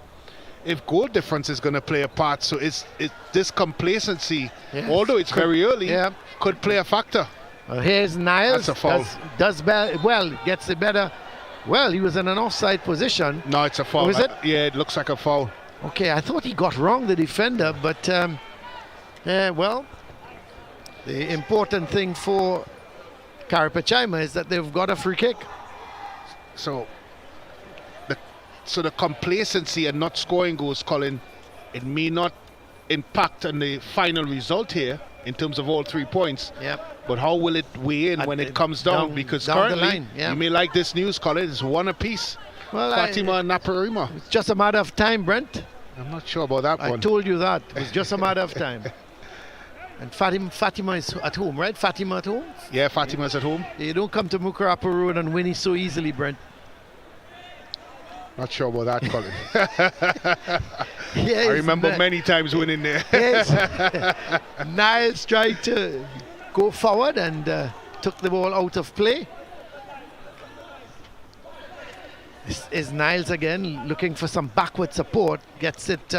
if goal difference is going to play a part. So it's this complacency, although it's very early, could play a factor. Well, here's Niles. That's a foul. Gets the better. Well, he was in an offside position. No, it's a foul. Was it? Yeah, it looks like a foul. Okay, I thought he got wrong, the defender, but well, the important thing for Carapichaima is that they've got a free kick. So the complacency and not scoring goals, Colin, it may not impact on the final result here in terms of all 3 points. Yep. But how will it weigh in when it comes down? Because down currently, the line, you may like this news, Colin, it's 1 apiece. Well, Fatima and Naparima. It's just a matter of time, Brent. I'm not sure about that one. I told you that. It's just a matter of time. And Fatima is at home, right? Fatima at home? Yeah, Fatima's at home. You don't come to Mukarapa Road and win it so easily, Brent. Not sure about that, Colin. I remember many times winning there. Yes. Niles tried to go forward and took the ball out of play. This is Niles again, looking for some backward support. Gets it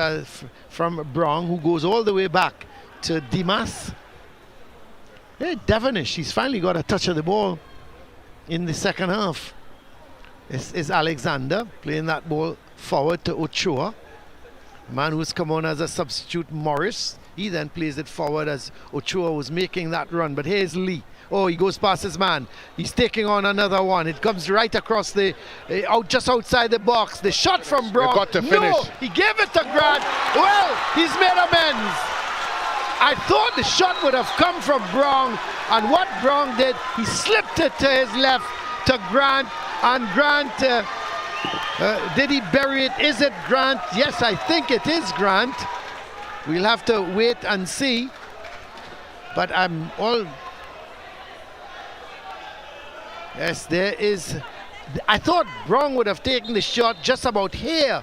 from Brown, who goes all the way back to Dimas. Yeah, Devonish, he's finally got a touch of the ball in the second half. This is Alexander playing that ball forward to Ochoa. The man who's come on as a substitute, Morris. He then plays it forward as Ochoa was making that run. But here's Lee. Oh, he goes past his man. He's taking on another one. It comes right across the, just outside the box. The shot from Brown. Got to finish. No, he gave it to Grant. Well, he's made amends. I thought the shot would have come from Brown. And what Brown did, he slipped it to his left to Grant. And Grant, did he bury it? Is it Grant? Yes, I think it is Grant. We'll have to wait and see. But I'm all... Yes, there is... I thought Brown would have taken the shot just about here,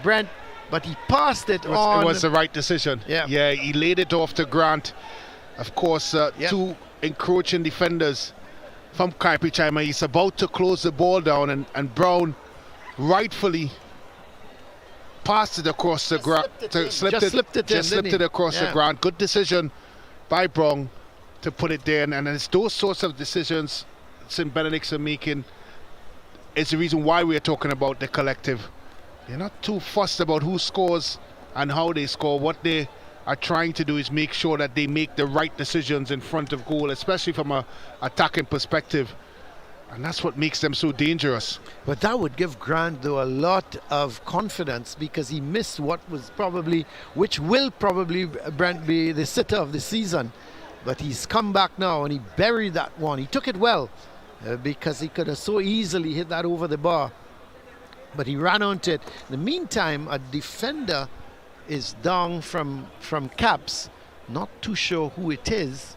Brent, but he passed it on. It was the right decision. Yeah, he laid it off to Grant. Of course, two encroaching defenders from Carapichaima. He's about to close the ball down, and Brown rightfully passed it across the ground. Slipped it across the ground. Good decision by Brown to put it there, and it's those sorts of decisions St. Benedict's are making. It's the reason why we're talking about the collective. They're not too fussed about who scores and how they score. What they are trying to do is make sure that they make the right decisions in front of goal, especially from a attacking perspective. And that's what makes them so dangerous. But that would give Grant, though, a lot of confidence, because he missed which will probably, Brent, be the sitter of the season. But he's come back now and he buried that one. He took it well because he could have so easily hit that over the bar. But he ran onto it. In the meantime, a defender is down from Caps. Not too sure who it is.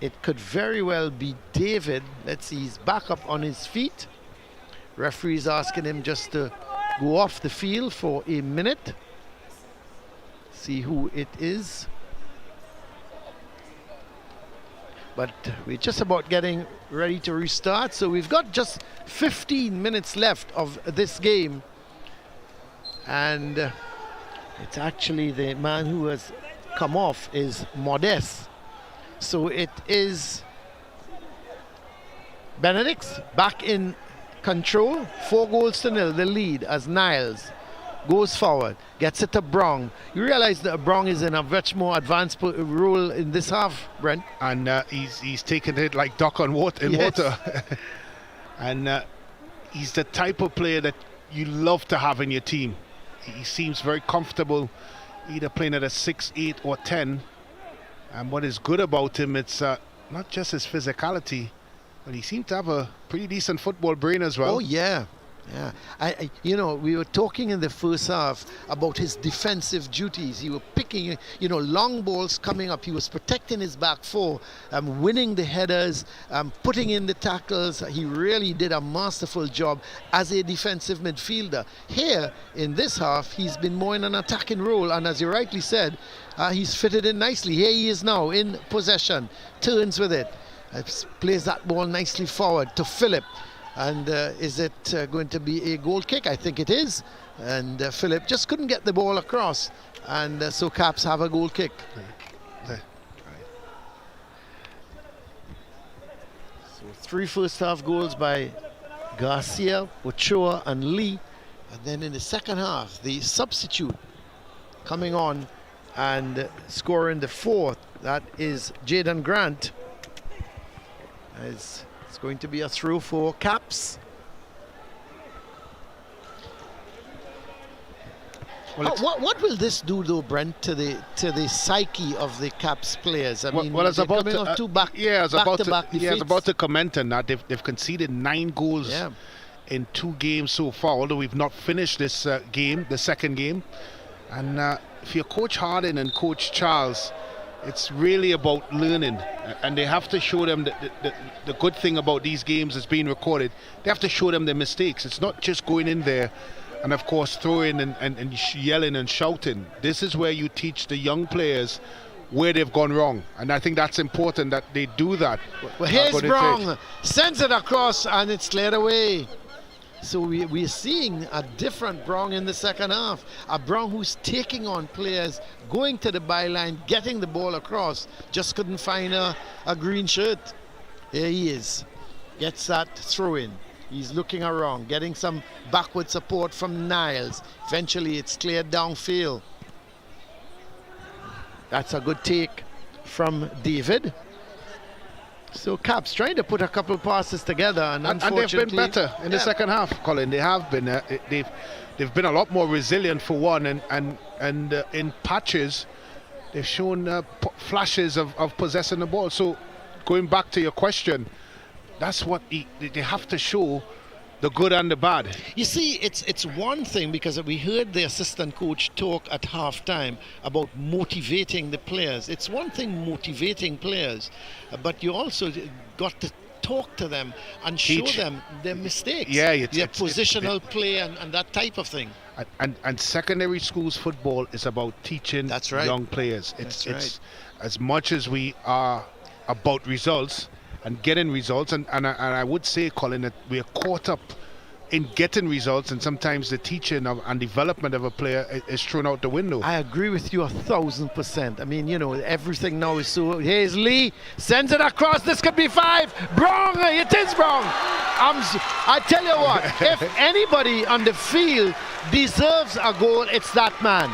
It could very well be David. Let's see, he's back up on his feet. Referee's asking him just to go off the field for a minute. See who it is. But we're just about getting ready to restart. So we've got just 15 minutes left of this game. And it's actually the man who has come off is Modeste. So it is Benedict's back in control. 4-0, the lead, as Niles goes forward, gets it to Brown. You realize that Brown is in a much more advanced role in this half, Brent. And he's taken it like duck on water. And he's the type of player that you love to have in your team. He seems very comfortable either playing at a 6, 8 or 10. And what is good about him, it's not just his physicality, but he seemed to have a pretty decent football brain as well. Oh, yeah. Yeah, we were talking in the first half about his defensive duties. He was picking, long balls coming up. He was protecting his back four, winning the headers, putting in the tackles. He really did a masterful job as a defensive midfielder. Here, in this half, he's been more in an attacking role, and as you rightly said, he's fitted in nicely. Here he is now in possession, turns with it, plays that ball nicely forward to Philip. And is it going to be a goal kick? I think it is. And Philip just couldn't get the ball across. And so Caps have a goal kick. So 3 first half goals by Garcia, Ochoa and Lee. And then in the second half, the substitute coming on and scoring the 4th. That is Jaden Grant. It's going to be a throw for Caps. Well, what will this do, though, Brent, to the psyche of the Caps players? I mean, it's about coming off two back-to-back defeats. I was about to comment on that. They've conceded 9 goals in 2 games so far, although we've not finished this game, the second game. And if you're Coach Harding and Coach Charles, it's really about learning, and they have to show them the good thing about these games is being recorded. They have to show them their mistakes. It's not just going in there and, of course, throwing and yelling and shouting. This is where you teach the young players where they've gone wrong, and I think that's important that they do that. Well, here's Brown, sends it across, and it's cleared away. So we're seeing a different Brown in the second half. A Brown who's taking on players, going to the byline, getting the ball across. Just couldn't find a green shirt. Here he is. Gets that throw in. He's looking around, getting some backward support from Niles. Eventually it's cleared downfield. That's a good take from David. So Caps trying to put a couple passes together, and unfortunately, they've been better in the second half, Colin. They have been. They've been a lot more resilient for one, and in patches, they've shown flashes of possessing the ball. So going back to your question, that's what they have to show the good and the bad. You see, it's one thing, because we heard the assistant coach talk at halftime about motivating the players. It's one thing motivating players, but you also got to talk to them and Teach. show them their mistakes, Yeah, their positional play and that type of thing. And secondary schools football is about teaching That's right. young players. That's It's as much as we are about results and getting results, and I would say, Colin, that we are caught up in getting results, and sometimes the teaching and development of a player is thrown out the window. I agree with you 1,000%. I mean, you know, everything now is so. Here's Lee, sends it across. This could be 5. Brong, it is Brong. I tell you what, if anybody on the field deserves a goal, it's that man.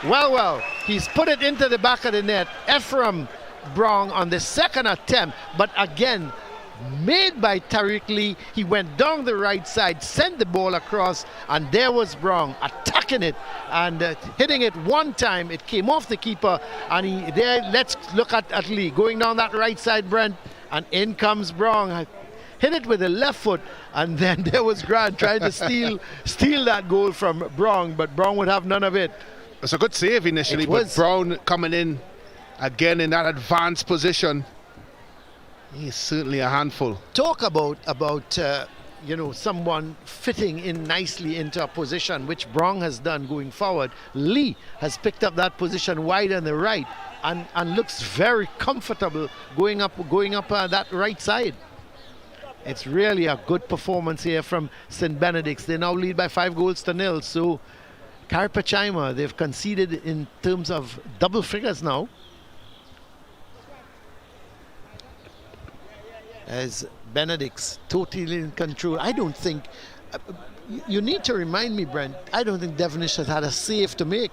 Well, he's put it into the back of the net. Ephraim Brong on the second attempt, but again, made by Tariq Lee. He went down the right side, sent the ball across, and there was Brong attacking it and hitting it one time. It came off the keeper, and let's look at Lee going down that right side, Brent, and in comes Brong. Hit it with the left foot, and then there was Grant trying to steal that goal from Brong, but Brong would have none of it. It's a good save initially, but Brown coming in again in that advanced position. He's certainly a handful. Talk about you know, someone fitting in nicely into a position, which Brong has done going forward. Lee has picked up that position wide on the right and looks very comfortable going up that right side. It's really a good performance here from Saint Benedict. They now lead by 5-0. So Carapichaima, they've conceded in terms of double figures now. As Benedict's totally in control. I don't think, you need to remind me, Brent, I don't think Devonish has had a save to make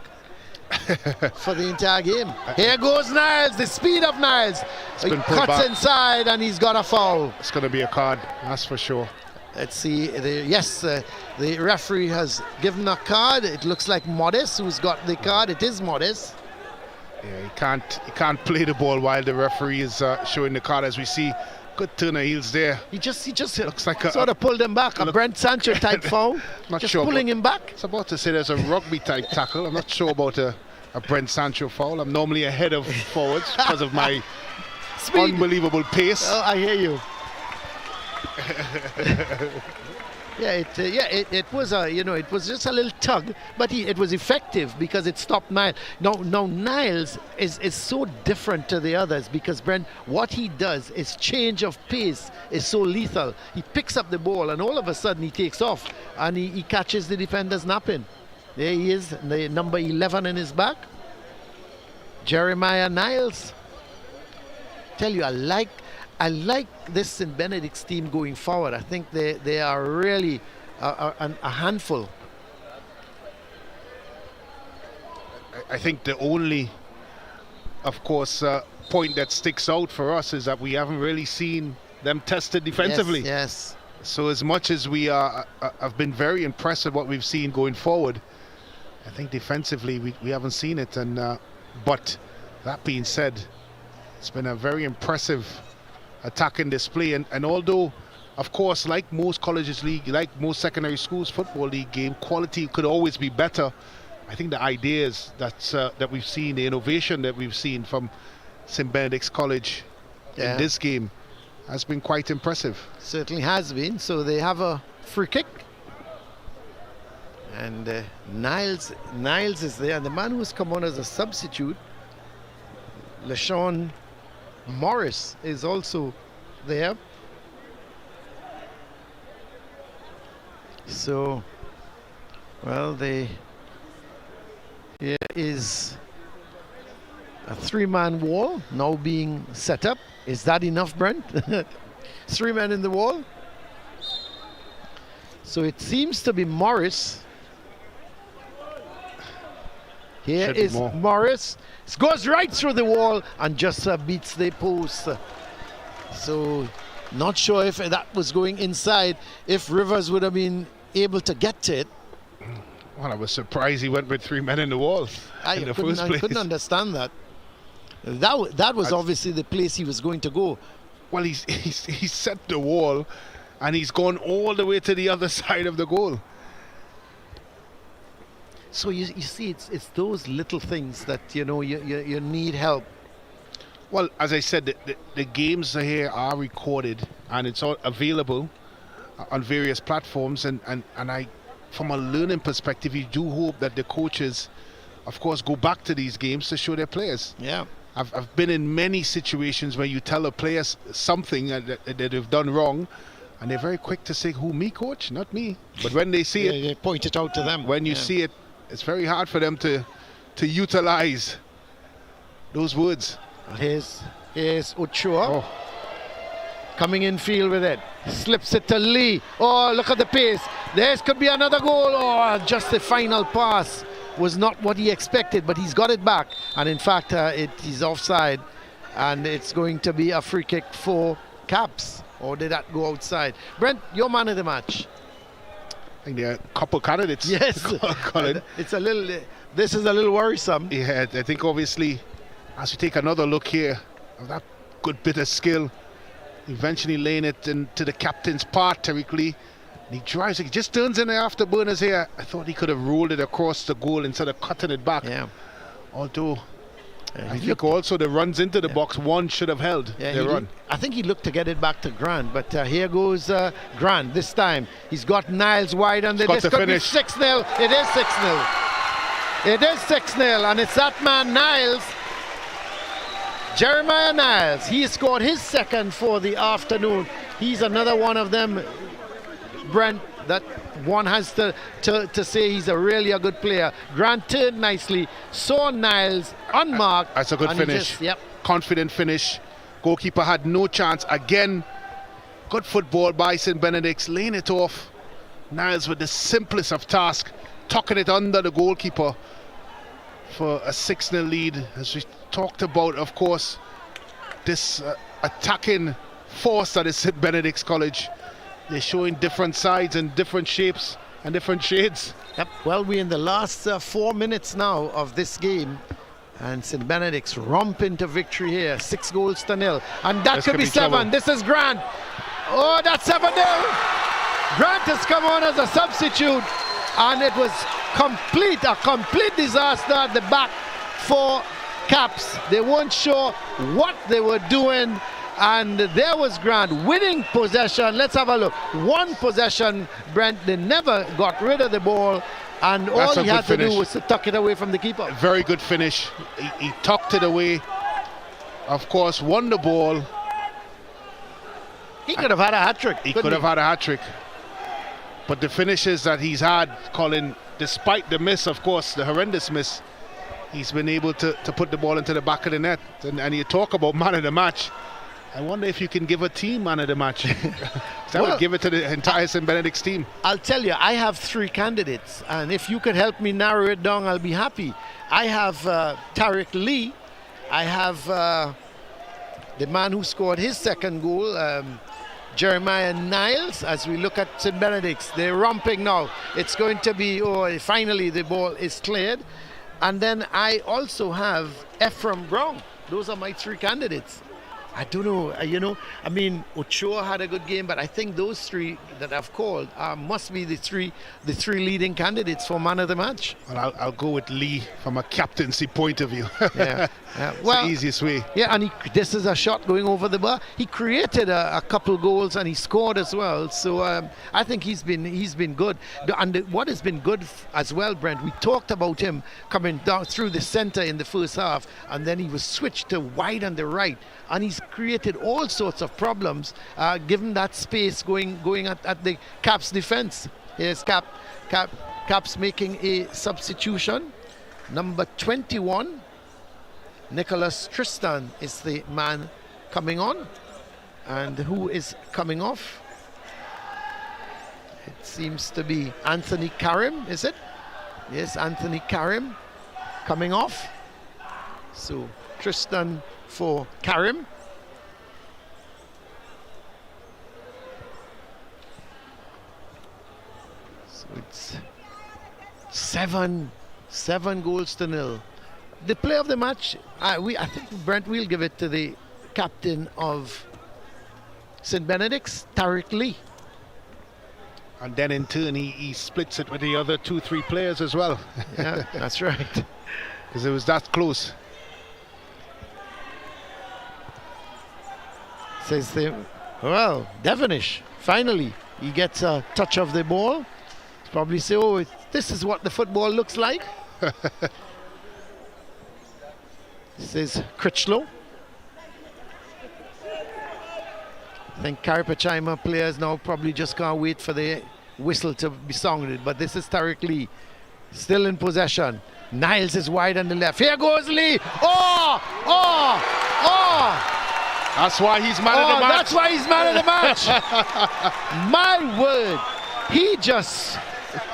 for the entire game. Here goes Niles, the speed of Niles. He cuts inside and he's got a foul. It's going to be a card, that's for sure. Let's see, the referee has given a card. It looks like Modest who's got the card. It is Modest. Yeah, he can't play the ball while the referee is showing the card, as we see. Good turn of heels there. He just looks like sort of pulled him back. A Brent Sancho type foul. Not just sure pulling him back. I was about to say there's a rugby type tackle. I'm not sure about a Brent Sancho foul. I'm normally ahead of forwards because of my speed. Unbelievable pace. Oh, I hear you. It was it was just a little tug, but it was effective because it stopped Niles. Now Niles is so different to the others because, Brent, what he does is change of pace is so lethal. He picks up the ball and all of a sudden he takes off and he catches the defenders napping. There he is, the number 11 in his back. Jeremiah Niles. Tell you, I like this Saint Benedict's team going forward. I think they are really a handful. I think the only, of course, point that sticks out for us is that we haven't really seen them tested defensively. Yes. So as much as we have been very impressed with what we've seen going forward, I think defensively we haven't seen it. And but that being said, it's been a very impressive attacking display, and although, of course, like most colleges league, like most secondary schools football league game, quality could always be better. I think the ideas that we've seen, the innovation that we've seen from St. Benedict's College in this game has been quite impressive. Certainly has been. So they have a free kick, and Niles is there, and the man who's come on as a substitute, LaShawn Morris, is also there. So, well, here is a 3-man wall now being set up. Is that enough, Brent? 3 men in the wall. So it seems to be Morris. Here is Morris. It goes right through the wall and just beats the post. So not sure if that was going inside, if Rivers would have been able to get to it. Well, I was surprised he went with 3 men in the wall in the first place. I couldn't understand that. That was obviously the place he was going to go. Well, he set the wall and he's gone all the way to the other side of the goal. So you see, it's those little things that you need help. Well, as I said, the games here are recorded and it's all available on various platforms, and I, from a learning perspective, you do hope that the coaches, of course, go back to these games to show their players. Yeah. I've been in many situations where you tell a player something that they've done wrong, and they're very quick to say, "Who, me, coach? Not me." But when they see it, they point it out to them. when you see it, it's very hard for them to utilize those words. Here's Ochoa. Coming in field with it. Slips it to Lee. Oh, look at the pace. There could be another goal. Oh, just the final pass was not what he expected, but he's got it back. And in fact, he's offside. And it's going to be a free kick for Caps. Or did that go outside? Brent, your man of the match. I think there are a couple candidates. Yes. Colin. It's a little, this is a little worrisome. Yeah, I think obviously, as we take another look here, of that good bit of skill, eventually laying it into the captain's path, Tariq Lee. And he drives it, he just turns in the afterburners here. I thought he could have rolled it across the goal instead of cutting it back. Yeah. Although, I think also the runs into the box, one should have held the run. I think he looked to get it back to Grant, but here goes Grant this time. He's got Niles wide on the This could be 6-0. It is 6-0. It is 6-0, and it's that man Niles. Jeremiah Niles, he scored his second for the afternoon. He's another one of them, Brent, that one has to say he's really a good player. Grant turned nicely, saw Niles unmarked. That's a good finish. Confident finish. Goalkeeper had no chance. Again, good football by Saint Benedict, laying it off. Niles with the simplest of tasks, tucking it under the goalkeeper for a 6-0 lead. As we talked about, of course, this attacking force that is Saint Benedict's College. They're showing different sides and different shapes and different shades. Yep. Well, we're in the last 4 minutes now of this game, and St. Benedict's romp into victory here, 6-0, and that could be 7. Trouble. This is Grant. Oh, that's 7-0. Grant has come on as a substitute, and it was a complete disaster at the back for Caps. They weren't sure what they were doing, and there was Grant winning possession. Let's have a look. One possession, Brent. They never got rid of the ball, and all he had to do was to tuck it away from the keeper. Very good finish. He tucked it away. Of course, won the ball. He could have had a hat-trick. He could have had a hat-trick. But the finishes that he's had, Colin, despite the miss, of course, the horrendous miss, he's been able to put the ball into the back of the net. And you talk about man of the match. I wonder if you can give a team man of the match. I would give it to the entire St. Benedict's team. I'll tell you, I have 3 candidates, and if you could help me narrow it down, I'll be happy. I have Tariq Lee. I have the man who scored his second goal, Jeremiah Niles. As we look at St. Benedict's, they're romping now. It's going to be, finally the ball is cleared. And then I also have Ephraim Brown. Those are my 3 candidates. I don't know, I mean, Ochoa had a good game, but I think those 3 that I've called must be the three leading candidates for man of the match. Well, I'll go with Lee from a captaincy point of view. Yeah. Well, the easiest way. Yeah, and this is a shot going over the bar. He created a couple goals and he scored as well. So I think he's been good. And what has been good as well, Brent, we talked about him coming down through the center in the first half, and then he was switched to wide on the right, and he's created all sorts of problems given that space going at the Caps defense. Here's Caps making a substitution. Number 21, Nicholas Tristan is the man coming on. And who is coming off? It seems to be Anthony Karim, is it? Yes, Anthony Karim coming off. So Tristan for Karim. So it's 7-0. The player of the match, I think, Brent, we'll give it to the captain of St. Benedict's, Tariq Lee. And then in turn he splits it with the other 2-3 players as well. Yeah, that's right. Because it was that close. Says well, Devonish, finally, he gets a touch of the ball. Probably say, oh, this is what the football looks like. Says Critchlow. I think Carapichaima players now probably just can't wait for the whistle to be sounded. But this is Tariq Lee, still in possession. Niles is wide on the left. Here goes Lee. Oh! That's why he's man of the match. That's why he's man of the match. My word. He just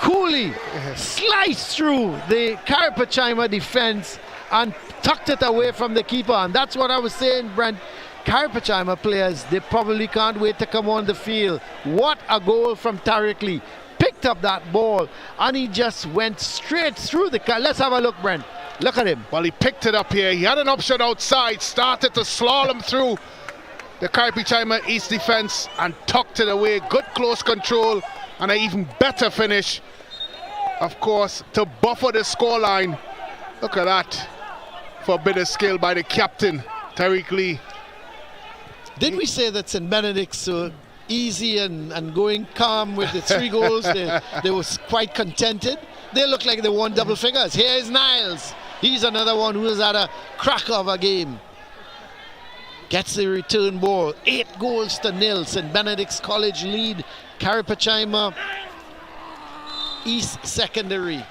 coolly sliced through the Carapichaima defense and tucked it away from the keeper. And that's what I was saying, Brent. Carapichaima players, they probably can't wait to come on the field. What a goal from Tariq Lee. Picked up that ball and he just went straight through the car. Let's have a look, Brent. Look at him. Well, he picked it up here. He had an option outside, started to slalom through the Carapichaima East defense and tucked it away. Good close control and an even better finish, of course, to buffer the scoreline. Look at that. For a bit of skill by the captain, Tariq Lee. Did we say that St. Benedict's easy and going calm with the 3 goals? They were quite contented. They look like they won double figures. Here is Niles. He's another one who has had a cracker of a game. Gets the return ball. 8-0. St. Benedict's College lead Carapichaima East Secondary.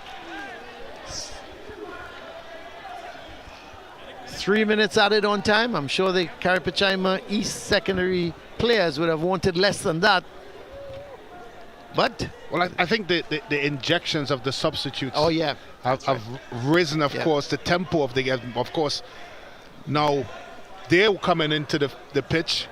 3 minutes added on time. I'm sure the Carapichaima East Secondary players would have wanted less than that. But well, I think the injections of the substitutes have risen, of course, the tempo of the game. Of course, now they're coming into the pitch,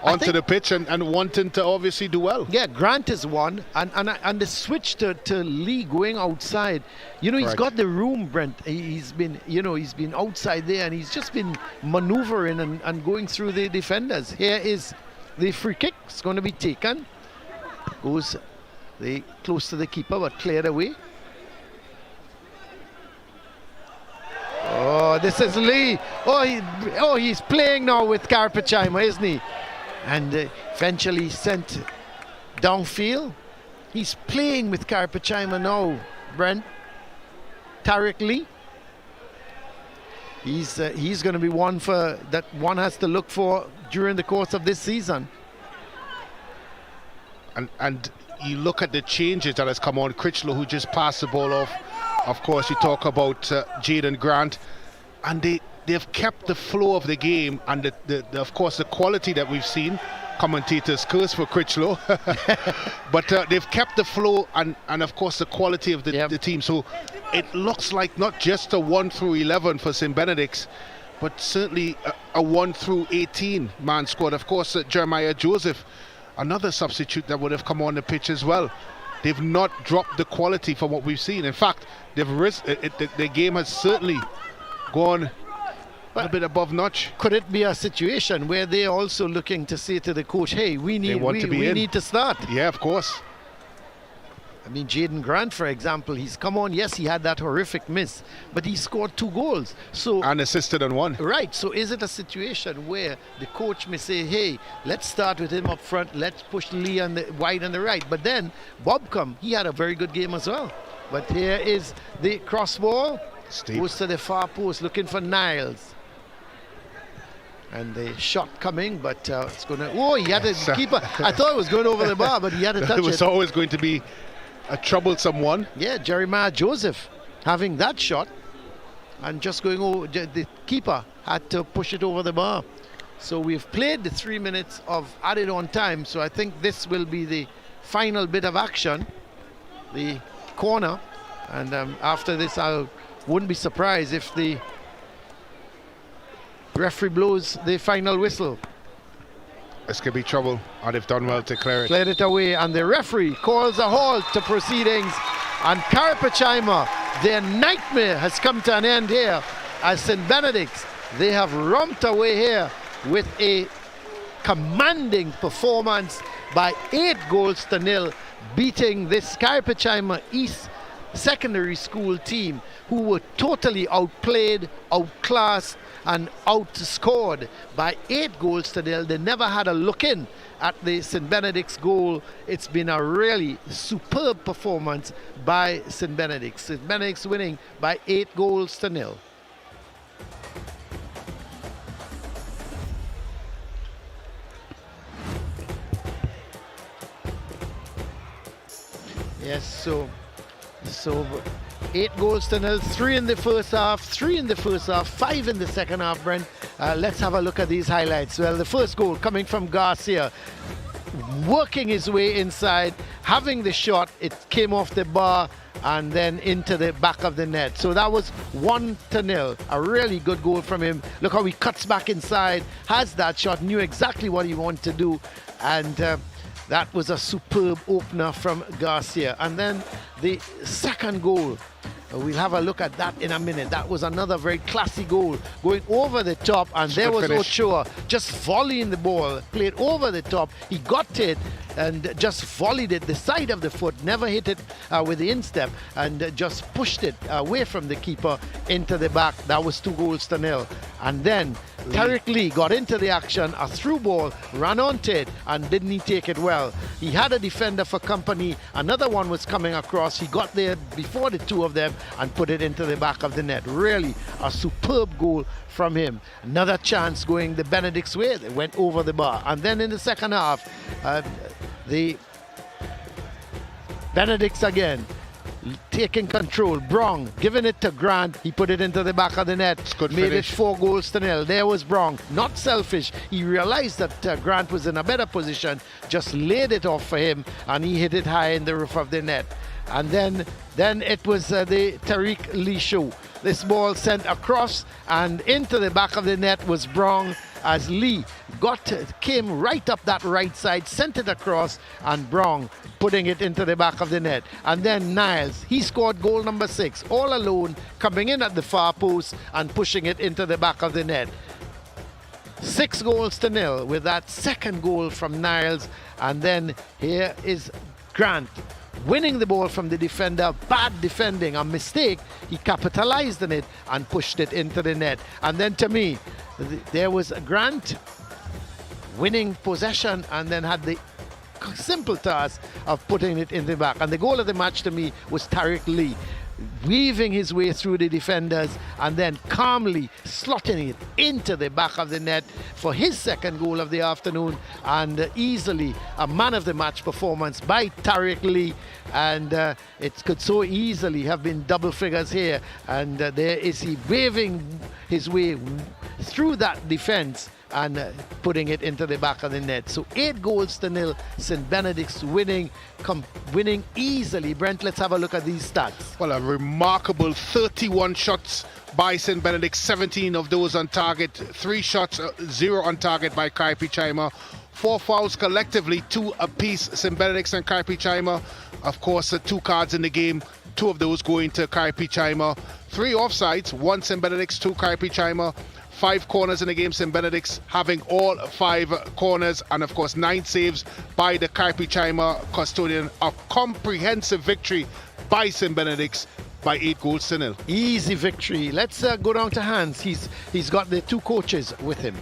onto the pitch and wanting to obviously do well. Yeah, Grant is one, and the switch to Lee going outside. You know, he's got the room, Brent. He's been outside there, and he's just been maneuvering and going through the defenders. Here is the free kick. It's going to be taken. Goes close to the keeper, but cleared away. Oh, this is Lee. He's playing now with Carapichaima, isn't he? And eventually sent downfield. He's playing with Carapichaima now, Brent. Tariq Lee. He's going to be one for that one has to look for during the course of this season. And you look at the changes that has come on. Critchlow, who just passed the ball off. Of course, you talk about Jaden Grant, and they've kept the flow of the game and of course the quality that we've seen. Commentators curse for Critchlow, but they've kept the flow and of course the quality of the team. So it looks like not just a 1 through 11 for St. Benedict's, but certainly a 1 through 18 man squad. Of course, Jeremiah Joseph, another substitute that would have come on the pitch as well. They've not dropped the quality from what we've seen. In fact, they've the game has certainly gone a bit above notch. Could it be a situation where they're also looking to say to the coach, hey, we need to start? Yeah, of course. I mean, Jaden Grant, for example, he's come on. Yes, he had that horrific miss, but he scored 2 goals. And assisted on 1. Right. So is it a situation where the coach may say, hey, let's start with him up front. Let's push Lee wide on the right. But then Bobcom, he had a very good game as well. But here is the cross ball. Goes to the far post looking for Niles. And the shot coming, but it's going to... Oh, he had a keeper. I thought it was going over the bar, but he had to touch it. It was always going to be a troublesome one. Yeah, Jeremiah Joseph having that shot and just going over. The keeper had to push it over the bar. So we've played the 3 minutes of added on time. So I think this will be the final bit of action, the corner. And after this, I wouldn't be surprised if the referee blows the final whistle. This could be trouble, and they've done well to clear it. Cleared it away, and the referee calls a halt to proceedings. And Carapichaima, their nightmare has come to an end here as St. Benedict's. They have romped away here with a commanding performance. by 8 goals to nil, beating this Carapichaima East secondary school team who were totally outplayed, outclassed and outscored by 8 goals to nil. They never had a look in at the Saint Benedict's goal. It's been a really superb performance by Saint Benedict. Saint Benedict's winning by 8 goals to nil. Yes, so 8 goals to nil, 3 in the first half, 3 in the first half, 5 in the second half, Brent. Let's have a look at these highlights. Well, the first goal coming from Garcia, working his way inside, having the shot, it came off the bar and then into the back of the net. So that was 1-0, a really good goal from him. Look how he cuts back inside, has that shot, knew exactly what he wanted to do, and that was a superb opener from Garcia. And then the second goal, we'll have a look at that in a minute. That was another very classy goal, going over the top, and there was Ochoa just volleying the ball, played over the top. He got it and just volleyed it the side of the foot, never hit it with the instep, and just pushed it away from the keeper into the back. That was 2 goals to nil. And then Tariq Lee got into the action, a through ball, ran onto it, and didn't he take it well? He had a defender for company, another one was coming across, he got there before the two of them and put it into the back of the net. Really a superb goal from him. Another chance going the Benedict's way, they went over the bar. And then in the second half, the Benedicts again taking control. Brong giving it to Grant, he put it into the back of the net, made it 4 goals to nil. There was Brong, not selfish, he realized that Grant was in a better position, just laid it off for him and he hit it high in the roof of the net. And then it was the Tariq Lee show. This ball sent across and into the back of the net was Brong, as Lee came right up that right side, sent it across, and Brong putting it into the back of the net. And then Niles, he scored goal number 6, all alone, coming in at the far post and pushing it into the back of the net. 6 goals to nil with that second goal from Niles. And then here is Grant winning the ball from the defender, bad defending, a mistake, he capitalized on it and pushed it into the net. And then to me, there was a Grant winning possession and then had the simple task of putting it in the back. And the goal of the match to me was Tariq Lee, weaving his way through the defenders and then calmly slotting it into the back of the net for his second goal of the afternoon, and easily a man of the match performance by Tariq Lee. And it could so easily have been double figures here, and there is he waving his way through that defense and putting it into the back of the net. So 8 goals to nil, St. Benedict's winning easily. Brent, let's have a look at these stats. Well, a remarkable 31 shots by St. Benedict, 17 of those on target, 3 shots, 0 on target by Carapichaima. 4 fouls collectively, 2 apiece, St. Benedict and Carapichaima. Of course, 2 cards in the game, 2 of those going to Carapichaima. 3 offsides, 1 St. Benedict, 2 Carapichaima. 5 corners in the game, St. Benedict's having all 5 corners, and of course 9 saves by the Carapichaima custodian. A comprehensive victory by St. Benedict's by 8 goals to nil. Easy victory. Let's go down to Hans. He's got the 2 coaches with him.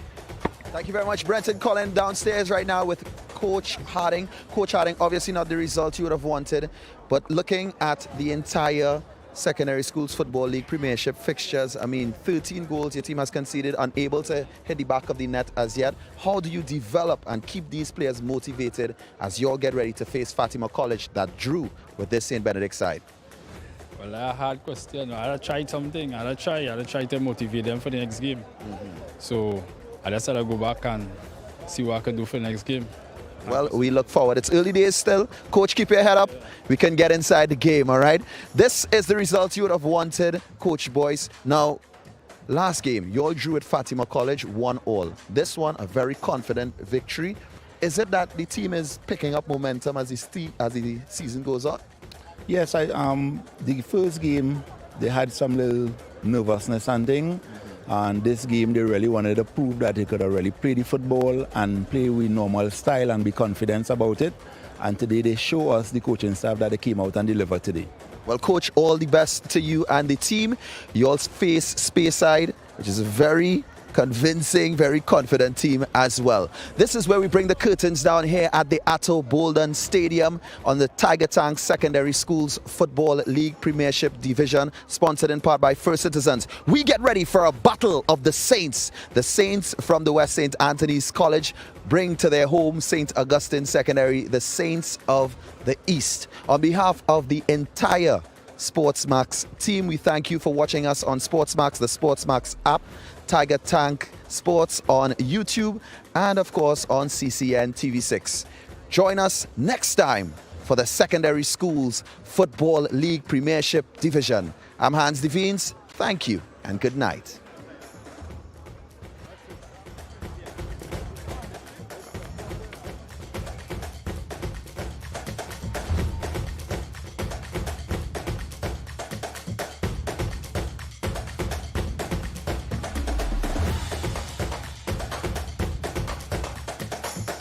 Thank you very much, Brenton. Colin downstairs right now with Coach Harding. Coach Harding, obviously not the result you would have wanted, but looking at the entire Secondary Schools Football League Premiership fixtures, I mean, 13 goals your team has conceded, unable to hit the back of the net as yet. How do you develop and keep these players motivated as you all get ready to face Fatima College that drew with this St. Benedict side? Well, that's a hard question. I had to try something. I had to try to motivate them for the next game. So I just had to go back and see what I can do for the next game. Well, we look forward. It's early days still. Coach, keep your head up. We can get inside the game, all right? This is the result you would have wanted, Coach Boyce. Now, last game, you all drew at Fatima College, 1-1. This one, a very confident victory. Is it that the team is picking up momentum as the season goes on? Yes, the first game, they had some little nervousness and thing. And this game, they really wanted to prove that they could really play the football and play with normal style and be confident about it. And today they show us, the coaching staff, that they came out and delivered today. Well, Coach, all the best to you and the team. You all face Speyside, which is a very convincing, very confident team as well. This is where we bring the curtains down here at the Atto Bolden Stadium on the Tiger Tank Secondary Schools Football League Premiership Division, sponsored in part by First Citizens. We get ready for a battle of the Saints. The Saints from the West St. Anthony's College bring to their home St. Augustine Secondary, the Saints of the East. On behalf of the entire SportsMax team, we thank you for watching us on SportsMax, the SportsMax app, Tiger Tank Sports on YouTube, and of course on CCN TV6. Join us next time for the Secondary Schools Football League Premiership Division. I'm Hans Devines. Thank you and good night.